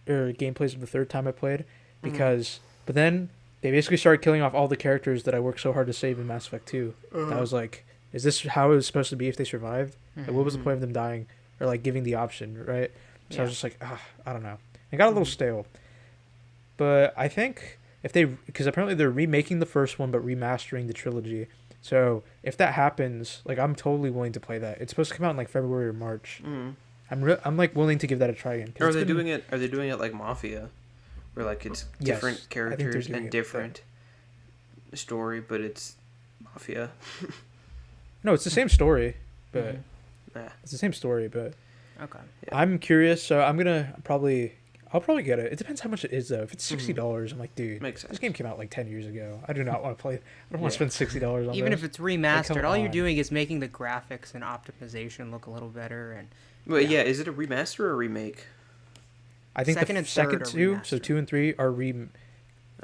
S1: gameplays of the third time I played, because but then they basically started killing off all the characters that I worked so hard to save in Mass Effect 2. And I was like, is this how it was supposed to be if they survived? Like, what was the point of them dying or like giving the option, right? So I was just like, I don't know. It got a little stale. But I think because apparently they're remaking the first one but remastering the trilogy. So if that happens, like I'm totally willing to play that. It's supposed to come out in like February or March.
S2: Mm.
S1: I'm like willing to give that a try again. 'cause
S2: Or are
S1: it's
S2: they
S1: been-
S2: doing it? Are they doing it like Mafia, where like it's
S1: Yes,
S2: different
S1: I think they're
S2: characters
S1: doing
S2: and
S1: it
S2: different story, but it's Mafia?
S1: No, it's the same story, but
S3: Mhm.
S2: Nah.
S1: it's the same story. But
S3: Okay.
S2: Yeah.
S1: I'm curious, so I'll probably get it. It depends how much it is though. If it's $60, I'm like, dude,
S2: Makes
S1: this
S2: sense.
S1: game came out like 10 years ago. I do not want to play. I don't want
S2: Yeah.
S1: to spend $60 on
S3: Even
S1: this.
S3: if it's remastered, all you're
S1: on.
S3: doing is making the graphics and optimization look a little better. And
S2: But yeah, is it a remaster or a remake?
S1: I think
S3: second
S1: the
S3: and third
S1: second
S3: are
S1: two, so
S3: remastered.
S1: 2 and 3 are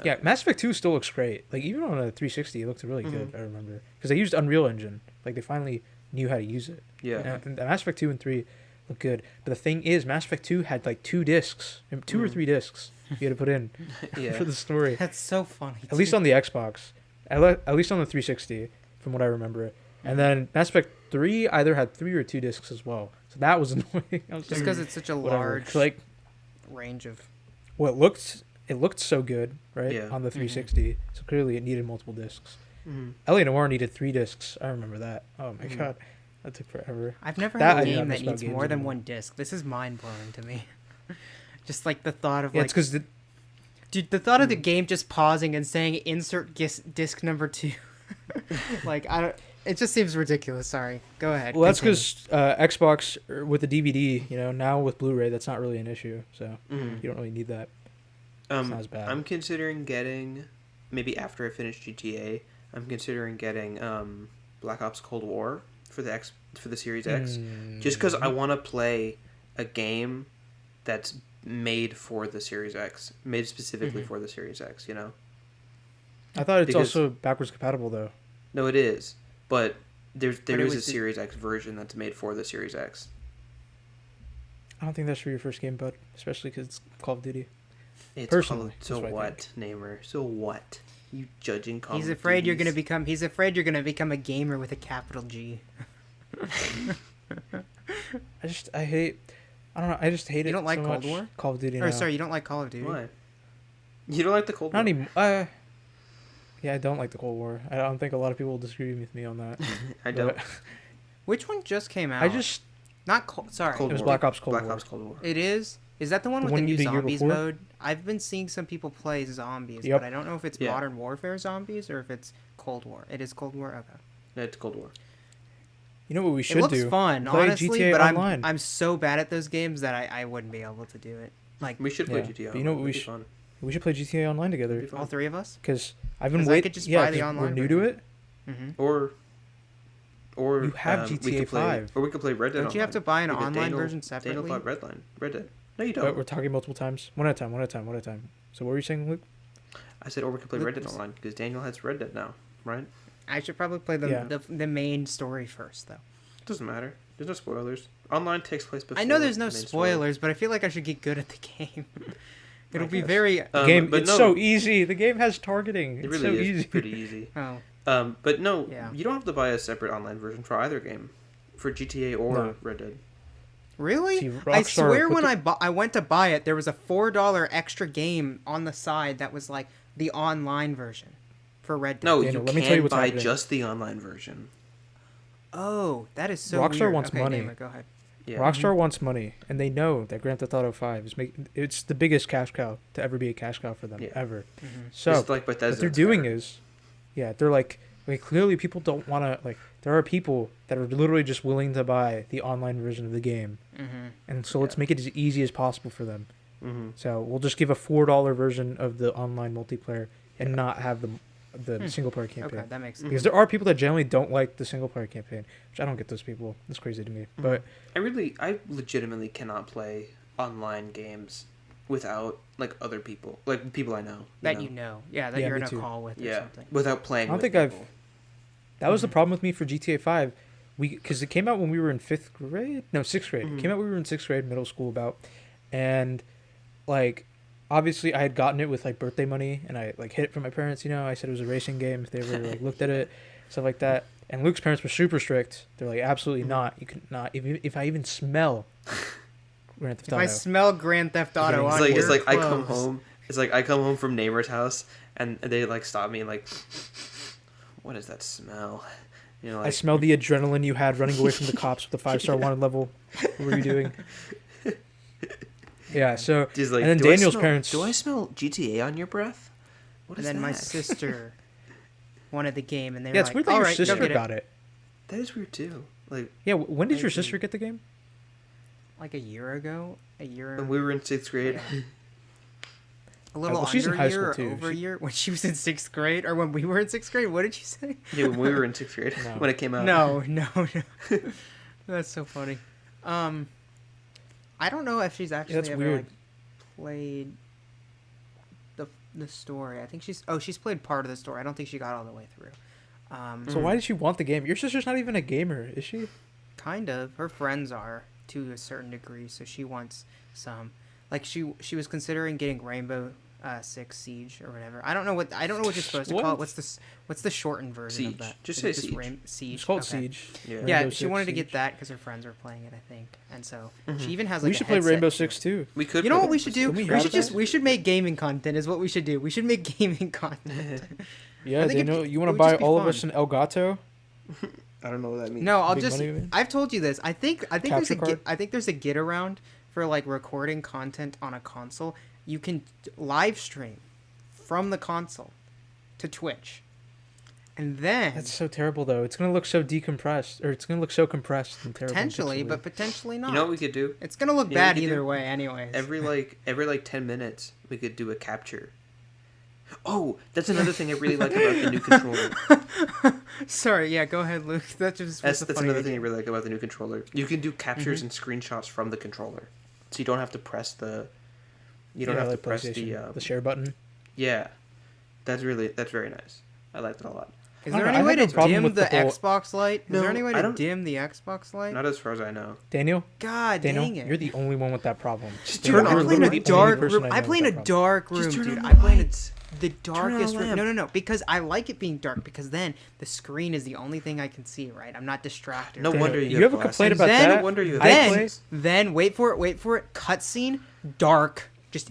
S1: Yeah, Mass Effect 2 still looks great. Like even on a 360, it looked really good.
S2: Mhm.
S1: I remember because they used Unreal Engine. Like they finally knew how to use it.
S2: Yeah.
S1: And Mass Effect 2 and 3 look good. But the thing is, Mass Effect 2 had like 2 discs, 2 or
S2: Mm.
S1: 3 discs you had to put in
S2: Yeah.
S1: for the story.
S3: that's so funny.
S1: At least on the Xbox, at least on the 360, from what I remember. And then Mass Effect 3 either had 3 or 2 discs as well. So that was annoying. I was
S3: just
S1: like,
S3: because it's such a
S1: whatever.
S3: large
S1: Like,
S3: range of.
S1: well, it looked so good, right?
S2: Yeah.
S1: On the 360. So clearly it needed multiple discs.
S2: Mhm.
S1: Noir needed 3 discs. I remember that. Oh my
S2: Mhm.
S1: god. That took forever.
S3: I've never
S1: That
S3: had
S1: I
S3: a
S1: do not
S3: game
S1: miss
S3: that
S1: about
S3: needs
S1: games
S3: more than
S1: anymore.
S3: one disc. This is mind blowing to me. Just like the thought of
S1: Yeah,
S3: like
S1: it's because
S3: Dude, the thought of the game just pausing and saying insert disc number 2. Like, I don't. It just seems ridiculous. Sorry. Go ahead.
S1: Well, that's
S3: continue.
S1: because Xbox with the DVD, now with Blu-ray, that's not really an issue. So you don't really need that. It's not as bad.
S2: I'm considering getting, maybe after I finish GTA, I'm considering getting Black Ops Cold War for the Series X, just because I want to play a game that's made for the Series X, made specifically for the Series X.
S1: I thought it's
S2: because-
S1: also backwards compatible though.
S2: No, it is, but there
S3: it
S2: is a
S3: was the-
S2: Series X version that's made for the Series X.
S1: I don't think that should be your first game, bud. Especially because it's Call of Duty.
S2: It's
S1: Personally,
S2: so
S1: that's what I
S2: what, Naimur? So what? You judging Call
S3: He's
S2: of
S3: afraid you're
S2: Duties?
S3: gonna become. He's afraid you're gonna become a gamer with a capital G.
S1: I hate. I don't know. I just hate it.
S3: You don't like
S1: so
S3: Cold
S1: much.
S3: War?
S1: Call of Duty.
S3: Or
S1: now.
S3: sorry, you don't like Call of Duty?
S2: Why? You don't like the Cold War?
S1: Not even. Yeah, I don't like the Cold War. I don't think a lot of people will disagree with me on that.
S2: I don't.
S1: But
S3: Which one just came out?
S1: I just.
S3: not Cold. Sorry,
S2: Cold
S1: It was
S2: War.
S1: Black Ops Cold
S2: Black
S1: War.
S2: Ops Cold War.
S3: it is. Is that the one
S1: The
S3: with
S1: one
S3: the new
S1: the year
S3: zombies
S1: before?
S3: mode? I've been seeing some people play zombies,
S1: Yep.
S3: but I don't know if it's
S2: Yeah.
S3: Modern Warfare zombies or if it's Cold War. It is Cold War. Okay.
S2: No, it's Cold War.
S1: You know what we should
S3: It looks
S1: do?
S3: fun,
S1: Play
S3: honestly,
S1: GTA
S3: but
S1: Online.
S3: I'm so bad at those games that I wouldn't be able to do it. Like
S2: We should play
S1: Yeah,
S2: GTA.
S1: but you know what we
S2: It'd be
S1: should-
S2: fun.
S1: We should play GTA Online
S2: It'd
S1: together
S2: be fun.
S3: all three of us.
S1: because I've been
S3: 'Cause I
S1: waiting.
S3: could just
S1: Yeah,
S3: buy the
S1: 'cause we're
S3: online
S1: new to
S3: version.
S1: it.
S3: Mm-hmm.
S2: Or
S1: You have
S2: we
S1: GTA
S2: could play,
S1: 5.
S2: or we could play Red Dead.
S3: Don't you have to
S2: Online.
S3: buy an
S2: Because
S3: online
S2: Daniel-
S3: version
S2: Daniel
S3: separately?
S2: bought Red Dead. No, you don't.
S1: But we're talking multiple times. One at a time. One at a time. One at a time. So what were you saying, Luke?
S2: I said, or we could play
S3: Look,
S2: Red Dead Online because Daniel has Red Dead now, right?
S3: I should probably play the,
S1: Yeah.
S3: the main story first, though.
S2: Doesn't matter. There's no spoilers. Online takes place before.
S3: I know there's no
S2: the main story.
S3: spoilers, but I feel like I should get good at the game. It'll
S2: I
S3: be
S2: guess.
S3: very.
S1: The game.
S2: but
S1: It's
S2: no,
S1: so easy. The game has targeting.
S2: It
S1: It's
S2: really
S1: so
S2: is
S1: easy.
S2: pretty easy.
S3: Oh,
S2: But no,
S3: Yeah.
S2: you don't have to buy a separate online version for either game, for GTA or
S1: No.
S2: Red Dead.
S3: really?
S1: See,
S3: I
S1: Rockstar
S3: swear
S1: put
S3: when
S1: the-
S3: I went to buy it, there was a $4 extra game on the side that was like the online version for Red Dead.
S2: No,
S1: Daniel,
S2: you
S1: let me tell
S2: can
S1: you what's
S2: buy
S1: happening.
S2: just the online version.
S3: Oh, that is so
S1: Rockstar
S3: weird.
S1: wants
S3: Okay,
S1: money.
S3: Naimur, go ahead.
S2: Yeah.
S1: Rockstar wants money, and they know that Grand Theft Auto 5 is it's the biggest cash cow to ever be a cash cow for them
S2: Yeah.
S1: ever.
S3: Mm-hmm.
S1: So
S2: It's like Bethesda
S1: what they're
S2: and
S1: doing
S2: Skyrim.
S1: is, yeah, they're like clearly people don't want to there are people that are literally just willing to buy the online version of the game,
S3: Mm-hmm.
S1: and so let's make it as easy as possible for them.
S2: Mhm.
S1: So we'll just give a $4 version of the online multiplayer and not have the single player campaign.
S3: Okay, that makes sense.
S1: Because there are people that generally don't like the single player campaign, which I don't get those people. That's crazy to me. But
S2: I legitimately cannot play online games without like other people, like people I know.
S3: That you know. Yeah, that
S1: Yeah,
S3: you're in
S1: me
S3: a
S1: too.
S3: call with or
S2: Yeah,
S3: something.
S2: without playing.
S1: I don't
S2: with
S1: think
S2: people.
S1: that was the problem with me for GTA 5. Because it came out when we were in 5th grade? No, 6th grade. It came out when we were in 6th grade, middle school about. And, like, obviously I had gotten it with, like, birthday money. And I, like, hid it from my parents, I said it was a racing game if they ever, like, looked at it. Stuff like that. And Luke's parents were super strict. They're like, absolutely not. You could not. If I even smell Grand Theft
S3: If
S1: Auto.
S3: I smell Grand Theft Auto
S2: It's
S3: on
S2: like
S3: your
S2: it's like I come
S3: clothes-
S2: home. It's like I come home from neighbor's house and they like stop me and like, what is that smell?
S1: I
S2: Like
S1: smell the adrenaline you had running away from the cops with the 5-star wanted level. What were you doing? Yeah, so
S2: He's like,
S1: and then
S2: "Do I
S1: Daniel's
S2: smell-
S1: parents.
S2: Do I smell GTA on your breath? What
S3: And
S2: is
S3: then my
S2: that?
S3: sister wanted the game, and they
S1: Yeah,
S3: were
S1: it's
S3: like,
S1: weird that
S3: "All
S1: your
S3: right, go
S1: sister
S3: get it."
S1: got it.
S2: That is weird too. Like
S1: Yeah, when did
S3: I
S1: your
S3: agree.
S1: sister get the game?
S3: Like a year ago,
S2: when we were in 6th grade.
S3: a little
S1: well, she's in
S3: under
S1: high
S3: a year,
S1: school,
S3: or
S1: too.
S3: over a
S1: She-
S3: year, when she was in 6th grade, or when we were in 6th grade. What did you say?
S2: Yeah, when we were in 6th grade
S1: No.
S2: when it came out.
S3: No. That's so funny. I don't know if she's actually
S1: that's
S3: ever
S1: weird.
S3: like played the story. I think she's played part of the story. I don't think she got all the way through.
S1: So why did she want the game? Your sister's not even a gamer, is she?
S3: Kind of. Her friends are to a certain degree, so she wants some. Like she was considering getting Rainbow Six Siege or whatever. I don't know what you're supposed to call it.
S1: What?
S3: What's the shortened version
S2: Siege.
S3: of that?
S2: Just
S3: Is
S2: say
S3: it
S2: Siege.
S3: Siege.
S1: It's called
S3: Okay.
S1: Siege.
S2: Yeah.
S3: Yeah,
S1: Rainbow
S3: she
S1: Six
S3: wanted to
S1: Siege.
S3: get that because her friends were playing it, I think, and so she even has like.
S1: We
S3: a
S1: should play
S3: headset
S1: Rainbow
S3: to
S1: Six
S3: it.
S1: too.
S2: We could.
S3: You know
S2: play
S3: what we
S2: Rainbow
S3: should
S2: Six.
S3: do?
S1: Can we
S3: We
S1: have
S3: should
S1: that?
S3: we should make gaming content. Is what we should do. We should make gaming content.
S1: Yeah,
S3: I think
S1: Daniel,
S3: it
S1: you want to
S3: would
S1: buy
S3: just be
S1: all of
S3: fun.
S1: us an Elgato?
S2: I don't know what that means.
S3: No, I'll
S1: Big
S3: just.
S1: money, man.
S3: I've told you this. I think there's
S1: Capture
S3: a
S1: card?
S3: I think there's a get around for like recording content on a console, you can live stream from the console to Twitch. And then
S1: That's so terrible, though. It's gonna look so decompressed, or it's gonna look so compressed and terrible.
S3: potentially,
S1: and
S3: but potentially not.
S2: You know what we could do?
S3: It's gonna look
S2: You know what
S3: bad
S2: we could
S3: either
S2: do?
S3: way, anyways.
S2: Every 10 minutes, we could do a capture. Oh, that's another thing I really like about the new controller.
S3: Sorry, yeah, go ahead, Luke. That's
S2: Another thing I really like about the new controller. You can do captures and screenshots from the controller, so you don't have to press the. You don't have to
S1: like
S2: press
S1: PlayStation,
S2: the.
S1: the share button.
S2: Yeah, that's very nice. I liked it a lot.
S3: Is
S1: I
S3: there
S1: don't
S3: any
S1: know, I
S3: way
S1: have
S3: to
S1: no problem
S3: dim
S1: with
S3: the
S1: the whole-
S3: Xbox light? Is
S2: No,
S3: there any way
S2: I
S3: to
S2: don't-
S3: dim the Xbox light?
S2: Not as far as I know.
S1: Daniel,
S3: God
S1: Daniel,
S3: dang it.
S1: you're the only one with that problem.
S2: Just
S3: Dude,
S2: turn
S3: I
S2: on
S3: play in
S2: the
S3: a
S2: lights.
S3: dark
S1: person
S3: room.
S1: I
S3: I
S1: know
S3: play in
S1: with
S3: a
S1: that
S3: dark room,
S2: Just turn
S3: dude.
S2: on
S3: I play in
S2: lights.
S3: the
S2: Turn on
S3: darkest
S2: a
S3: room.
S2: lamp.
S3: No, because I like it being dark because then the screen is the only thing I can see, right? I'm not distracted.
S2: No
S3: right?
S2: wonder
S1: You
S2: you
S1: have
S2: have
S1: a
S2: glasses.
S1: complaint about
S3: then-
S1: that?
S2: No wonder you have
S3: Then,
S2: glasses.
S3: then wait for it. Cutscene, dark, just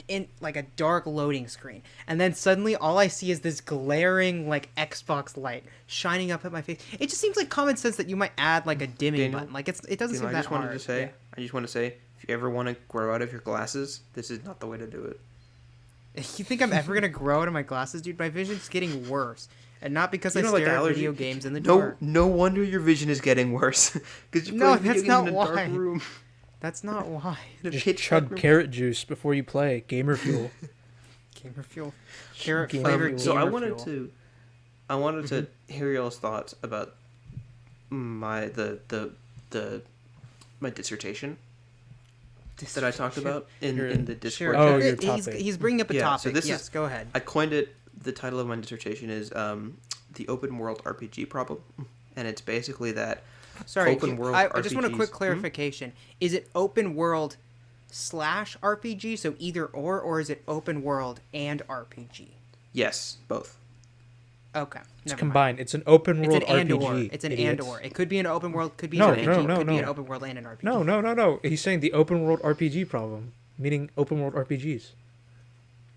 S3: in like a dark loading screen, and then suddenly all I see is this glaring like Xbox light shining up at my face. It just seems like common sense that you might add like a dimming
S2: Daniel,
S3: button. Like it doesn't seem
S2: I
S3: that
S2: just wanted
S3: hard.
S2: to say,
S3: Yeah.
S2: I just want to say, if you ever want to grow out of your glasses, this is not the way to do it.
S3: You think I'm ever gonna grow out of my glasses, dude? My vision's getting worse, and not because
S2: You
S3: I
S2: know, like
S3: stare at
S2: allergy-
S3: video games in the
S2: No,
S3: dark.
S2: no wonder your vision is getting worse. Because you
S3: No,
S2: play video
S3: that's
S2: games
S3: not
S2: in a
S3: why.
S2: dark room.
S3: That's not why.
S2: In a
S1: Just
S2: pitch
S1: chug
S2: dark room.
S1: carrot juice before you play. Gamer fuel.
S3: Gamer fuel, carrot
S1: Gamer
S3: flavored.
S1: fuel.
S2: So I
S3: gamer
S2: wanted
S3: fuel.
S2: to hear y'all's thoughts about my my dissertation that I talked about in the Discord.
S3: Sure.
S1: Oh,
S3: Sure.
S1: your
S3: He's
S1: topic.
S3: bringing up a
S2: Yeah, so
S3: topic.
S2: this
S3: Yes,
S2: is-
S3: go ahead.
S2: I coined it. The title of my dissertation is the open world RPG problem, and it's basically that
S3: Sorry,
S2: open world
S3: I just want a
S2: RPGs.
S3: quick clarification. Is it open world / RPG, so either or is it open world and RPG?
S2: yes, both.
S3: Okay,
S1: It's
S3: never mind.
S1: combined. It's an open
S3: It's
S1: world
S3: an and
S1: RPG.
S3: or. It's an and
S1: idiots.
S3: or. It could be an open world, could be
S1: No,
S3: an RPG,
S2: no,
S3: could be
S1: no.
S3: an open world and an RPG.
S1: No. He's saying the open world RPG problem, meaning open world RPGs.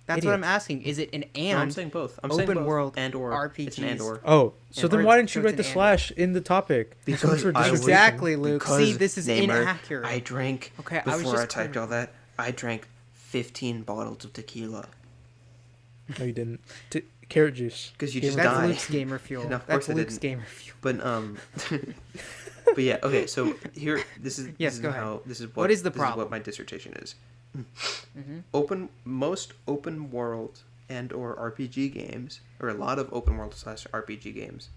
S3: That's what I'm asking. Is it an
S2: No, I'm
S3: and
S2: saying both. I'm
S3: open
S2: saying both.
S3: world
S2: and or
S3: RPGs?
S2: It's an and or.
S1: Oh, so
S3: And
S1: then
S3: or
S1: why
S3: it's-
S1: didn't you
S3: so
S1: write the
S3: it's an
S1: slash in the topic?
S2: Because
S1: So much for
S2: I was-
S1: dissertation.
S3: Exactly, Luke.
S2: Because,
S3: See, this is
S2: Naimur,
S3: inaccurate.
S2: I drank
S3: Okay, I was
S2: before I,
S3: just
S2: typed
S3: clear.
S2: all that. I drank 15 bottles of tequila
S1: No, you didn't. Carrot juice.
S2: because you
S1: Gamer
S2: just
S3: That's
S2: die.
S3: Luke's gamer fuel.
S2: No, of
S3: That's
S2: course I
S3: Luke's
S2: didn't.
S3: gamer fuel.
S2: But but yeah, okay. So here, this is
S3: Yes,
S2: this
S3: go
S2: is
S3: ahead.
S2: how this is
S3: What is the
S2: this
S3: problem?
S2: what my dissertation is.
S3: Mm-hmm.
S2: Most open world and or RPG games, or a lot of open world / RPG games,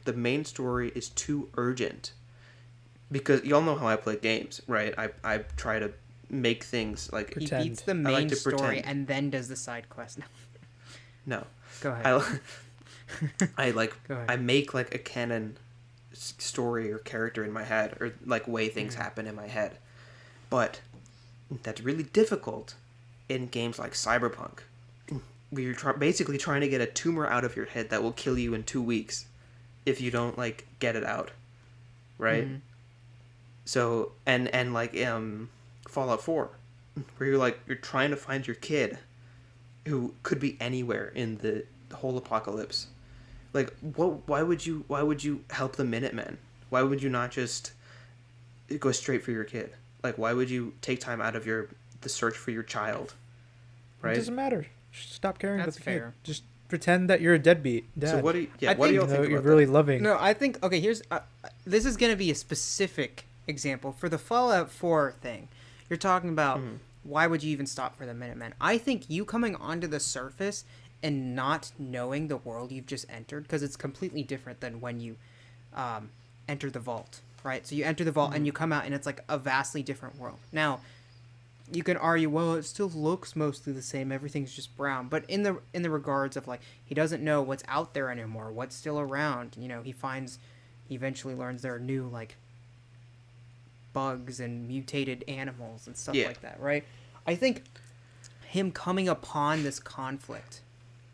S2: the main story is too urgent. Because y'all know how I play games, right? I try to make things like
S3: He
S1: Pretend.
S3: beats the
S2: I
S3: main
S2: like to
S3: story
S2: pretend.
S3: and then does the side quest. No,
S2: no.
S3: go ahead.
S2: I like
S3: Go ahead.
S2: I make like a canon story or character in my head, or like way
S3: Mm.
S2: things happen in my head, but that's really difficult in games like Cyberpunk, where you're basically trying to get a tumor out of your head that will kill you in 2 weeks if you don't like get it out, right?
S3: Mhm.
S2: So and like Fallout 4, where you're trying to find your kid who could be anywhere in the whole apocalypse. Like, why would you help the Minutemen? Why would you not just go straight for your kid? Like, why would you take time out of the search for your child?
S1: It
S2: Right?
S1: doesn't matter. Just stop caring
S3: That's
S1: about the kid.
S3: fair.
S1: Just pretend that you're a deadbeat dad.
S2: So what do you,
S3: I
S2: what do
S3: think-
S2: y'all
S1: You know,
S2: think
S1: you're
S2: about
S1: really loving.
S3: No, I think okay. Here's this is gonna be a specific example for the Fallout 4 thing. You're talking about why would you even stop for the Minutemen? I think you coming onto the surface and not knowing the world you've just entered, because it's completely different than when you enter the vault, right? So you enter the vault and you come out and it's like a vastly different world. Now, you can argue, well, it still looks mostly the same. Everything's just brown. But in the regards of like, he doesn't know what's out there anymore, what's still around. You know, he eventually learns there are new like bugs and mutated animals and stuff
S2: Yeah.
S3: like that, right? I think him coming upon this conflict,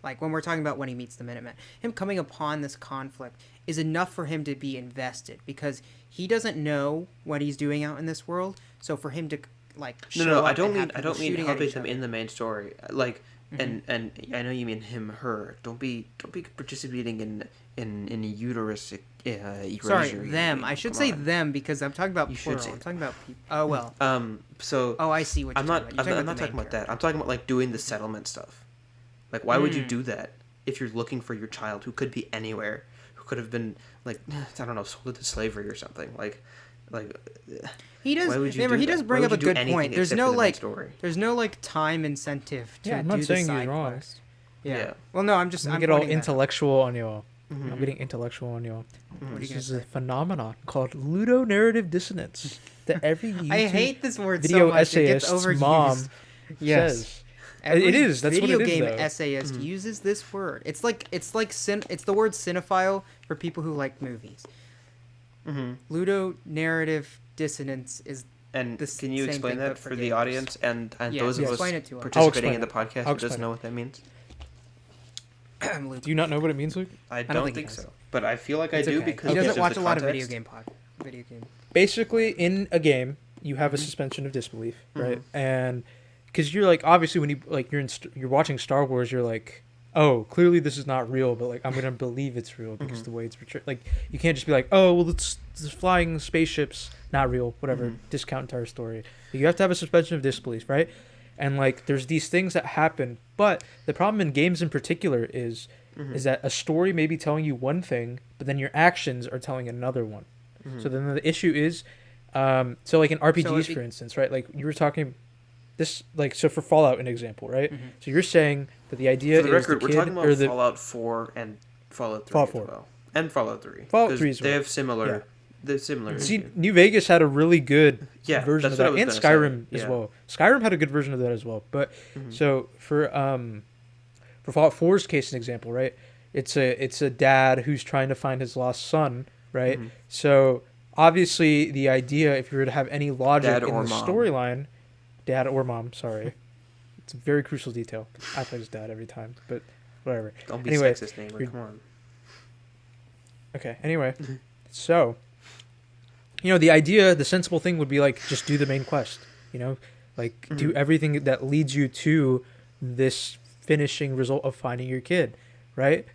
S3: like when we're talking about when he meets the Minutemen, him coming upon this conflict is enough for him to be invested, because he doesn't know what he's doing out in this world. So for him to like show
S2: No,
S3: up
S2: I don't
S3: and have
S2: mean
S3: people shooting at
S2: helping
S3: each
S2: them
S3: other-
S2: in the main story. Like and I know you mean him, her. Don't be participating in uterus erasure.
S3: Sorry, them. I should
S2: Come
S3: say
S2: on.
S3: them because I'm talking about
S2: You should
S3: plural.
S2: say
S3: I'm talking about people. Oh well.
S2: So
S3: Oh, I see what you're
S2: I'm not.
S3: talking about. You're
S2: I'm not
S3: the
S2: talking
S3: main
S2: about that. I'm talking about like doing the settlement stuff. Like, why would you do that if you're looking for your child who could be anywhere, who could have been like I don't know, sold into slavery or something? Like.
S3: He does.
S2: Why would you
S3: Remember,
S2: do
S3: he
S2: that?
S3: does
S2: Why
S3: bring
S2: would
S3: up a
S2: you do
S3: good
S2: anything
S3: point. There's
S2: except
S3: no
S2: for the main
S3: like,
S2: story?
S3: there's no like time incentive to
S1: Yeah, I'm
S3: do
S1: not
S3: the
S1: saying you're
S3: side
S1: wrong.
S3: quest. Yeah.
S2: Yeah.
S3: Well, no, I'm
S1: I'm get all intellectual on y'all. I'm getting intellectual on y'all.
S3: What are you
S1: This
S3: gonna
S1: is a
S3: say?
S1: phenomenon called ludonarrative dissonance that every YouTube
S3: I hate this word
S1: video
S3: so much. It gets
S1: essayist's
S3: overused.
S1: mom
S3: Yes.
S1: says.
S3: Every
S1: It is. That's what
S3: video
S1: it is,
S3: game
S1: though.
S3: essayist uses this word. It's it's the word cinephile for people who like movies. Ludo narrative dissonance is
S2: And
S3: the
S2: can you
S3: same
S2: explain
S3: thing,
S2: that
S3: but
S2: for
S3: for
S2: the
S3: gamers.
S2: audience and
S3: Yeah,
S2: those of us
S3: explain it to 'em.
S2: participating in the
S1: explain
S2: podcast
S1: I'll
S2: who doesn't
S1: explain
S2: know what that means?
S3: Luke.
S1: Do you not know what it means, Luke?
S2: I
S3: don't
S2: don't
S3: think he
S2: think
S3: does.
S2: so, but I feel like
S3: It's
S2: I do
S3: okay.
S2: because
S3: He doesn't
S2: of
S3: watch
S2: the
S3: a lot of
S2: context.
S3: video game.
S1: Basically, in a game, you have a suspension of disbelief, right? And because you're like, obviously, when you like you're watching Star Wars, you're like, oh, clearly this is not real, but like I'm gonna believe it's real because the way it's portrayed. Like you can't just be like, oh, well, it's flying spaceships, not real, whatever. Discount entire story. You have to have a suspension of disbelief, right? And like there's these things that happen, but the problem in games in particular is that a story may be telling you one thing, but then your actions are telling another one. So then the issue is, so like in RPGs, for instance, right? Like you were talking, this like so for Fallout, an example, right? So you're saying that the idea
S2: For the
S1: is
S2: record,
S1: the
S2: we're
S1: kid
S2: talking
S1: or
S2: about
S1: the
S2: Fallout 4 and Fallout 3
S1: Fallout
S2: as
S1: 4.
S2: well, and Fallout 3.
S1: Fallout
S2: 'Cause
S1: 3 as
S2: they
S1: well.
S2: have similar.
S1: Yeah.
S2: They're similar.
S1: See, New Vegas had a really good
S2: Yeah,
S1: version
S2: that's
S1: of
S2: what I
S1: that,
S2: was
S1: and
S2: gonna
S1: Skyrim
S2: say,
S1: as
S2: yeah.
S1: well. Skyrim had a good version of that as well. But so for Fallout 4's case, an example, right? It's a dad who's trying to find his lost son, right? So obviously, the idea, if you were to have any logic
S2: Dad
S1: in
S2: or
S1: the
S2: mom.
S1: storyline, dad or mom, sorry, it's a very crucial detail. I play his dad every time, but whatever.
S2: Don't be
S1: Anyway,
S2: sexist, Naimur.
S1: you're-
S2: Come on.
S1: Okay. Anyway, so the idea, the sensible thing would be like just do the main quest. Like do everything that leads you to this finishing result of finding your kid, right?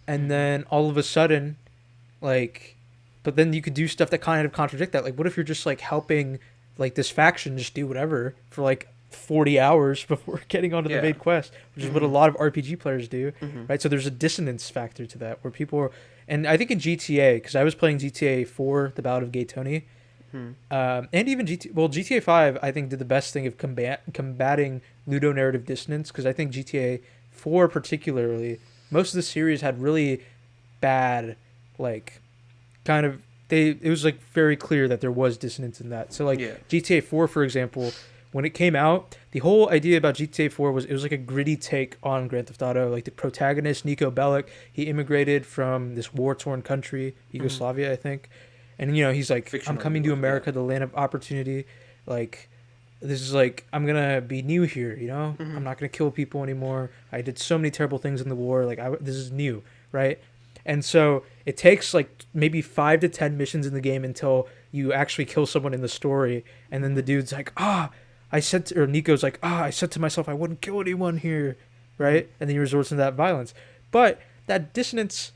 S1: And then all of a sudden, like, but then you could do stuff that kind of contradict that. Like, what if you're just like helping like this faction just do whatever for like 40 hours before getting onto the
S2: Yeah.
S1: main quest, which is what a lot of RPG players do, right? So there's a dissonance factor to that where people are, and I think in GTA, because I was playing GTA 4, The Ballad of Gay Tony, and even GTA 5, I think did the best thing of combating ludonarrative dissonance, because I think GTA 4 particularly, most of the series had really bad, like, kind of, it was like very clear that there was dissonance in that. So like
S2: Yeah.
S1: GTA 4, for example, when it came out, the whole idea about GTA 4 was it was like a gritty take on Grand Theft Auto. Like the protagonist, Nico Bellic, he immigrated from this war-torn country, Yugoslavia, I think. And, he's like,
S2: Fictional
S1: I'm coming to
S2: Yugoslavia.
S1: America, the land of opportunity. Like, this is like, I'm going to be new here, I'm not going to kill people anymore. I did so many terrible things in the war. Like, this is new, right? And so it takes like maybe 5 to 10 missions in the game until you actually kill someone in the story. And then the dude's like, Nico's like, I said to myself I wouldn't kill anyone here, right? And then he resorts to that violence. But that dissonance